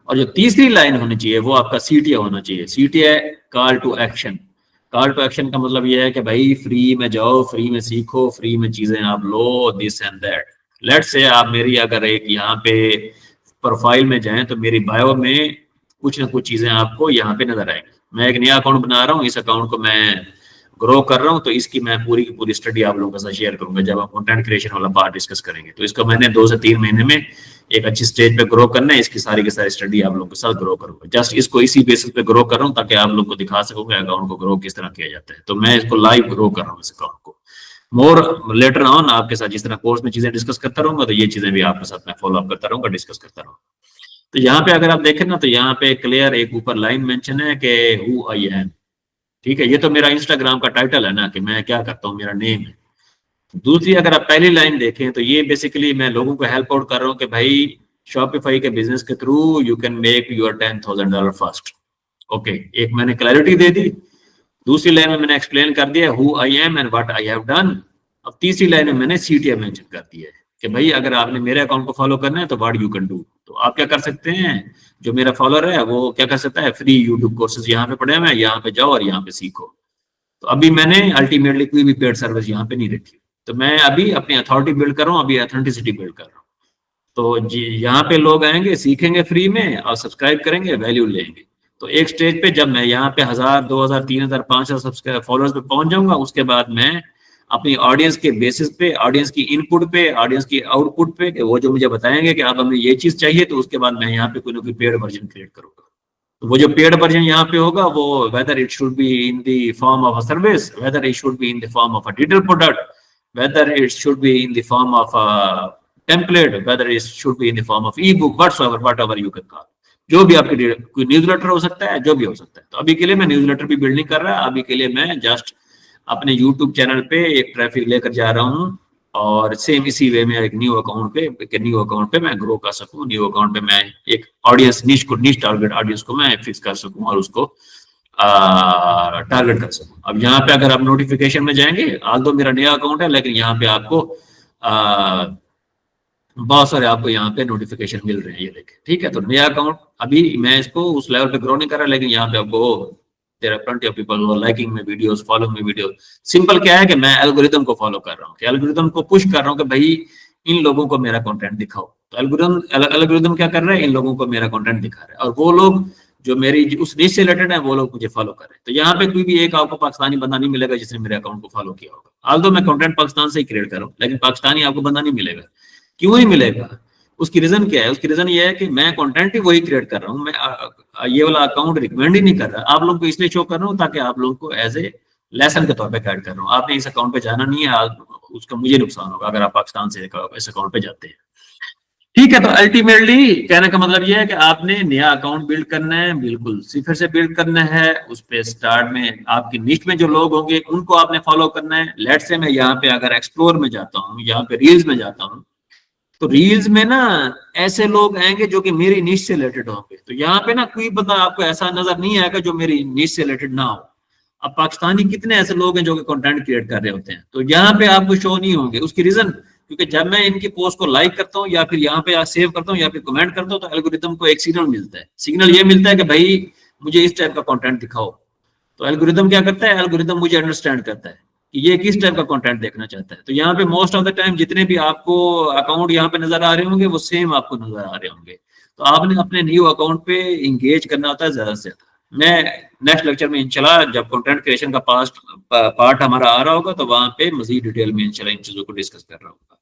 और जो तीसरी लाइन होनी चाहिए वो आपका CTA होना चाहिए। CTA call to action. Call to action का मतलब ये है कि भाई फ्री में जाओ, फ्री में सीखो, फ्री में चीजें आप लो, this and that. Let's say आप मेरी अगर एक यहाँ पे प्रोफाइल में जाएं तो मेरी बायो में कुछ ना कुछ चीजें आपको यहाँ पे नजर आएंगी। मैं एक नया अकाउंट बना रहा हूँ, इस अकाउंट को मैं ग्रो कर रहा हूँ, तो इसकी मैं पूरी की पूरी स्टडी आप लोगों के साथ शेयर करूंगा जब हम कंटेंट क्रिएशन वाला पार्ट डिस्कस करेंगे। तो इसको मैंने 2 से 3 महीने में एक अच्छी स्टेज पे ग्रो करना है, इसकी सारी की सारी स्टडी आप लोगों के साथ ग्रो करूंगा। जस्ट इसको इसी बेसिस पे ग्रो कर रहा हूँ ताकि आप लोग को दिखा सकूंगा अकाउंट को ग्रो किस तरह किया जाता है। तो मैं इसको लाइव ग्रो कर रहा हूँ इस अकाउंट को। मोर लेटर ऑन आपके साथ जिस तरह कोर्स में चीजें डिस्कस करता रहूंगा तो ये चीजें भी आपके साथ मैं फॉलो अप करता रहूंगा, डिस्कस करता रहूंगा। तो यहाँ पे अगर आप देखें ना तो यहाँ पे क्लियर एक ऊपर लाइन मेंशन है कि हु आई एम। ठीक है, ये तो मेरा इंस्टाग्राम का टाइटल है ना कि मैं क्या करता हूँ, मेरा नेम है। दूसरी अगर आप पहली लाइन देखें तो ये बेसिकली मैं लोगों को हेल्प आउट कर रहा हूँ कि भाई शॉपिफाई के बिजनेस के through you can make your $10,000 first. Okay, एक मैंने क्लैरिटी दे दी। दूसरी लाइन में मैंने एक्सप्लेन कर दिया who I am and what I have done. अब तीसरी लाइन में मैंने CTA मेंशन कर दिया है कि भाई अगर आपने मेरे अकाउंट को फॉलो करना है तो व्हाट यू कैन डू। तो आप क्या कर सकते हैं, जो मेरा फॉलोअर है वो क्या कर सकता है, फ्री यूट्यूब कोर्सेज यहाँ पे पड़े हुए हैं, यहाँ पे जाओ और यहाँ पे सीखो। तो अभी मैंने अल्टीमेटली कोई भी पेड सर्विस यहाँ पे नहीं रखी, तो मैं अभी अपनी अथॉरिटी बिल्ड कर रहा हूँ, अभी ऑथेंटिसिटी बिल्ड कर रहा हूँ। तो जी यहाँ पे लोग आएंगे, सीखेंगे फ्री में और सब्सक्राइब करेंगे, वैल्यू लेंगे। तो एक स्टेज पे जब मैं यहाँ पे 1000, 2000, 3000, 5000 सब्सक्राइब फॉलोअर्स पे पहुंच जाऊंगा, उसके बाद मैं अपनी ऑडियंस के बेसिस पे, ऑडियंस की इनपुट पे, ऑडियंस की आउटपुट पे, कि वो जो मुझे बताएंगे कि आप हमें ये चीज चाहिए, तो उसके बाद मैं यहाँ पे कोई ना कोई पेड वर्जन क्रिएट करूंगा। तो वो जो पेड वर्जन यहाँ पे होगा वो whether it should be in the form of a service, whether it should be in the form of a digital product, whether it should be in the form of a template, whether it should be in the form of E book, whatever you can call. जो भी आपकी कोई newsletter हो सकता है, जो भी हो सकता है। तो अभी के लिए मैं न्यूज़लेटर भी बिल्ड नहीं कर रहा, अभी के लिए मैं जस्ट अपने यूट्यूब चैनल पे एक ट्रैफिक लेकर जा रहा हूँ और सेम इसी वे में एक न्यू अकाउंट पे मैं ग्रो कर सकूं। न्यू अकाउंट पे मैं एक ऑडियंस निश टारगेट ऑडियंस को मैं फिक्स कर सकूं और उसको टारगेट कर सकूं। अब यहाँ पे अगर आप नोटिफिकेशन में जाएंगे, आज तो मेरा नया अकाउंट है, लेकिन यहाँ पे आपको बहुत सारे आपको यहाँ पे नोटिफिकेशन मिल रहे हैं, ये देखें। ठीक है, तो नया अकाउंट अभी मैं इसको उस लेवल पे ग्रो नहीं कर रहा, लेकिन यहाँ पे आपको there are plenty of people who are liking my videos, following my videos. Simple क्या है कि मैं एल्गोरिथम को फॉलो कर रहा हूँ, कि एल्गोरिथम को पुश कर रहा हूँ कि भाई इन लोगों को मेरा कंटेंट दिखाओ। तो एल्गोरिथम क्या कर रहा है, इन लोगों को मेरा कंटेंट दिखा रहा है, और वो लोग जो मेरी उस निश से रिलेटेड है वो लोग मुझे फॉलो कर रहे हैं। तो यहाँ पे कोई भी एक आपको पाकिस्तानी बंदा नहीं मिलेगा जिसने मेरे अकाउंट को फॉलो किया होगा। आल्दो मैं कंटेंट पाकिस्तान से ही क्रिएट कर रहा हूँ, लेकिन पाकिस्तानी आपको बंदा नहीं मिलेगा। क्यों नहीं मिलेगा, उसकी रीजन क्या है? उसकी रीजन ये है कि मैं कंटेंट ही वही क्रिएट कर रहा हूँ, मैं ये वाला अकाउंट रिकमेंड ही नहीं कर रहा। आप लोगों को इसलिए शो कर रहा हूँ ताकि आप लोगों को एज ए लेसन के तौर पे गाइड कर रहा हूँ। आपने इस अकाउंट पे जाना नहीं है, उसका मुझे नुकसान होगा अगर आप पाकिस्तान से इस अकाउंट पे जाते हैं। ठीक है, तो अल्टीमेटली कहने का मतलब यह है कि आपने नया अकाउंट बिल्ड करना है, बिल्कुल सिफर से बिल्ड करना है। उस पे स्टार्ट में आपकी निश में जो लोग होंगे उनको आपने फॉलो करना है। लेट से मैं यहाँ पे अगर एक्सप्लोर में जाता हूँ, यहाँ पे रील्स में जाता हूँ, तो रील्स में ना ऐसे लोग आएंगे जो कि मेरी निश से रिलेटेड होंगे। तो यहाँ पे ना कोई बंदा आपको ऐसा नजर नहीं आएगा जो मेरी निश से रिलेटेड ना हो। अब पाकिस्तानी कितने ऐसे लोग हैं जो कि कंटेंट क्रिएट कर रहे होते हैं, तो यहाँ पे आपको शो नहीं होंगे। उसकी रीजन क्योंकि जब मैं इनकी पोस्ट को लाइक करता हूँ या फिर यहाँ पे सेव करता हूँ या फिर कमेंट करता हूँ, तो एल्गोरिथम को एक सिग्नल मिलता है। सिग्नल ये मिलता है कि भाई मुझे इस टाइप का कंटेंट दिखाओ। तो एल्गोरिथम क्या करता है, एल्गोरिथम मुझे अंडरस्टैंड करता है कि ये किस टाइप का कंटेंट देखना चाहता है। तो यहाँ पे मोस्ट ऑफ द टाइम जितने भी आपको अकाउंट यहाँ पे नजर आ रहे होंगे वो सेम आपको नजर आ रहे होंगे। तो आपने अपने न्यू अकाउंट पे इंगेज करना होता है ज्यादा से ज्यादा। मैं नेक्स्ट लेक्चर में इंशाल्लाह जब कंटेंट क्रिएशन का पार्ट हमारा आ रहा होगा तो वहां पे मजीद डिटेल में इंशाल्लाह इन चीजों को डिस्कस कर रहा होगा।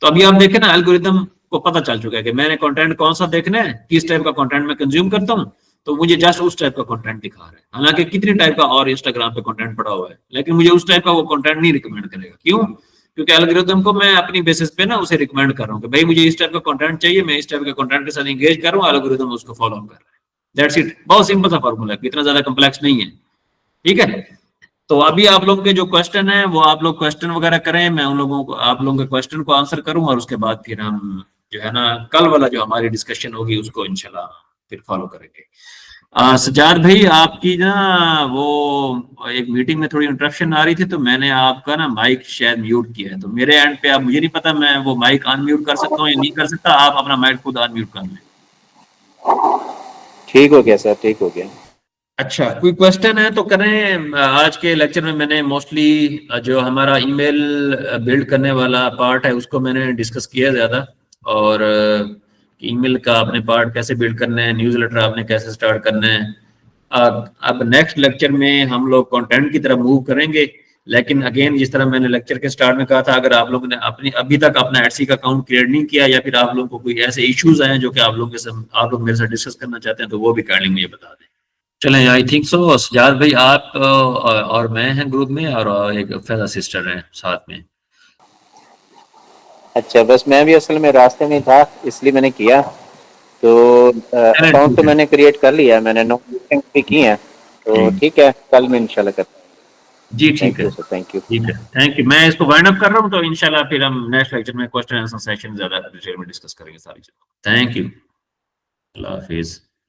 तो अभी आप देखें ना, एल्गोरिथम को पता चल चुका है कि मैंने कंटेंट कौन सा देखना है, किस टाइप का कंटेंट मैं कंज्यूम करता हूँ, तो मुझे जस्ट उस टाइप का कंटेंट दिखा रहा है। हालांकि कितनी टाइप का और इंस्टाग्राम पे कंटेंट पड़ा हुआ है, लेकिन मुझे उस टाइप का वो कंटेंट नहीं रिकमेंड करेगा। क्यों? क्योंकि एल्गोरिथम को मैं अपनी बेसिस पे ना उसे रिकमेंड कर रहा हूँ कि भाई मुझे इस टाइप का कंटेंट चाहिए, मैं इस टाइप के कंटेंट के साथ एंगेज कर रहा हूँ, एल्गोरिथम उसको फॉलो कर रहा है। That's it. बहुत सिंपल सा फॉर्मूला है, इतना ज्यादा कॉम्प्लेक्स नहीं है। ठीक है, तो अभी आप लोगों के जो क्वेश्चन है वो आप लोग क्वेश्चन वगैरह करें, मैं उन लोगों को आप लोगों के क्वेश्चन को आंसर करूं, और उसके बाद फिर हम जो है ना कल वाला जो हमारी डिस्कशन होगी उसको इंशाल्लाह फिर फॉलो करेंगे। सजाद भाई आपकी ना वो एक मीटिंग में थोड़ी इंटरप्शन आ रही थी, तो मैंने आपका ना माइक शायद म्यूट किया है। तो मेरे एंड पे आप, मुझे नहीं पता मैं वो माइक अनम्यूट कर सकता हूँ या नहीं कर सकता, आप अपना माइक खुद अनम्यूट कर लें। ठीक हो गया सर, ठीक हो गया। अच्छा, कोई क्वेश्चन है तो करें। आज के लेक्चर में मैंने मोस्टली जो हमारा ईमेल बिल्ड करने वाला पार्ट है उसको मैंने डिस्कस किया ज़्यादा, और ईमेल का आपने पार्ट कैसे बिल्ड करना है, न्यूज़लेटर आपने कैसे स्टार्ट करना है। अब नेक्स्ट लेक्चर में हम लोग कंटेंट की तरफ मूव करेंगे। लेकिन अगेन जिस तरह मैंने लेक्चर के स्टार्ट में कहा था, अगर आप लोगों ने अपनी अभी तक अपना एडसी का अकाउंट क्रिएट नहीं किया या फिर आप लोगों को कोई ऐसे इश्यूज आए जो कि आप लोग मेरे साथ डिस्कस करना चाहते हैं, तो वो भी काइंडली मुझे बता दें। चलें, आई थिंक सो सजाद भाई आप और मैं हैं ग्रुप में, और एक फैजा सिस्टर है साथ में। अच्छा, बस मैं भी असल में रास्ते में था इसलिए मैंने किया। तो अकाउंट तो मैंने क्रिएट कर लिया, मैंने नोटिफिकेशन भी की है, तो ठीक है, कल मैं इंशाल्लाह करता हूँ। जी ठीक थैंक है, यू सर, थैंक यू। ठीक है, थैंक यू। मैं इसको वाइंड अप कर रहा हूँ, तो इंशाल्लाह फिर हम नेक्स्ट लेक्चर में क्वेश्चन आंसर सेशन ज्यादा डिटेल में डिस्कस करेंगे सारी चीजें। Thank you, Allah Hafiz.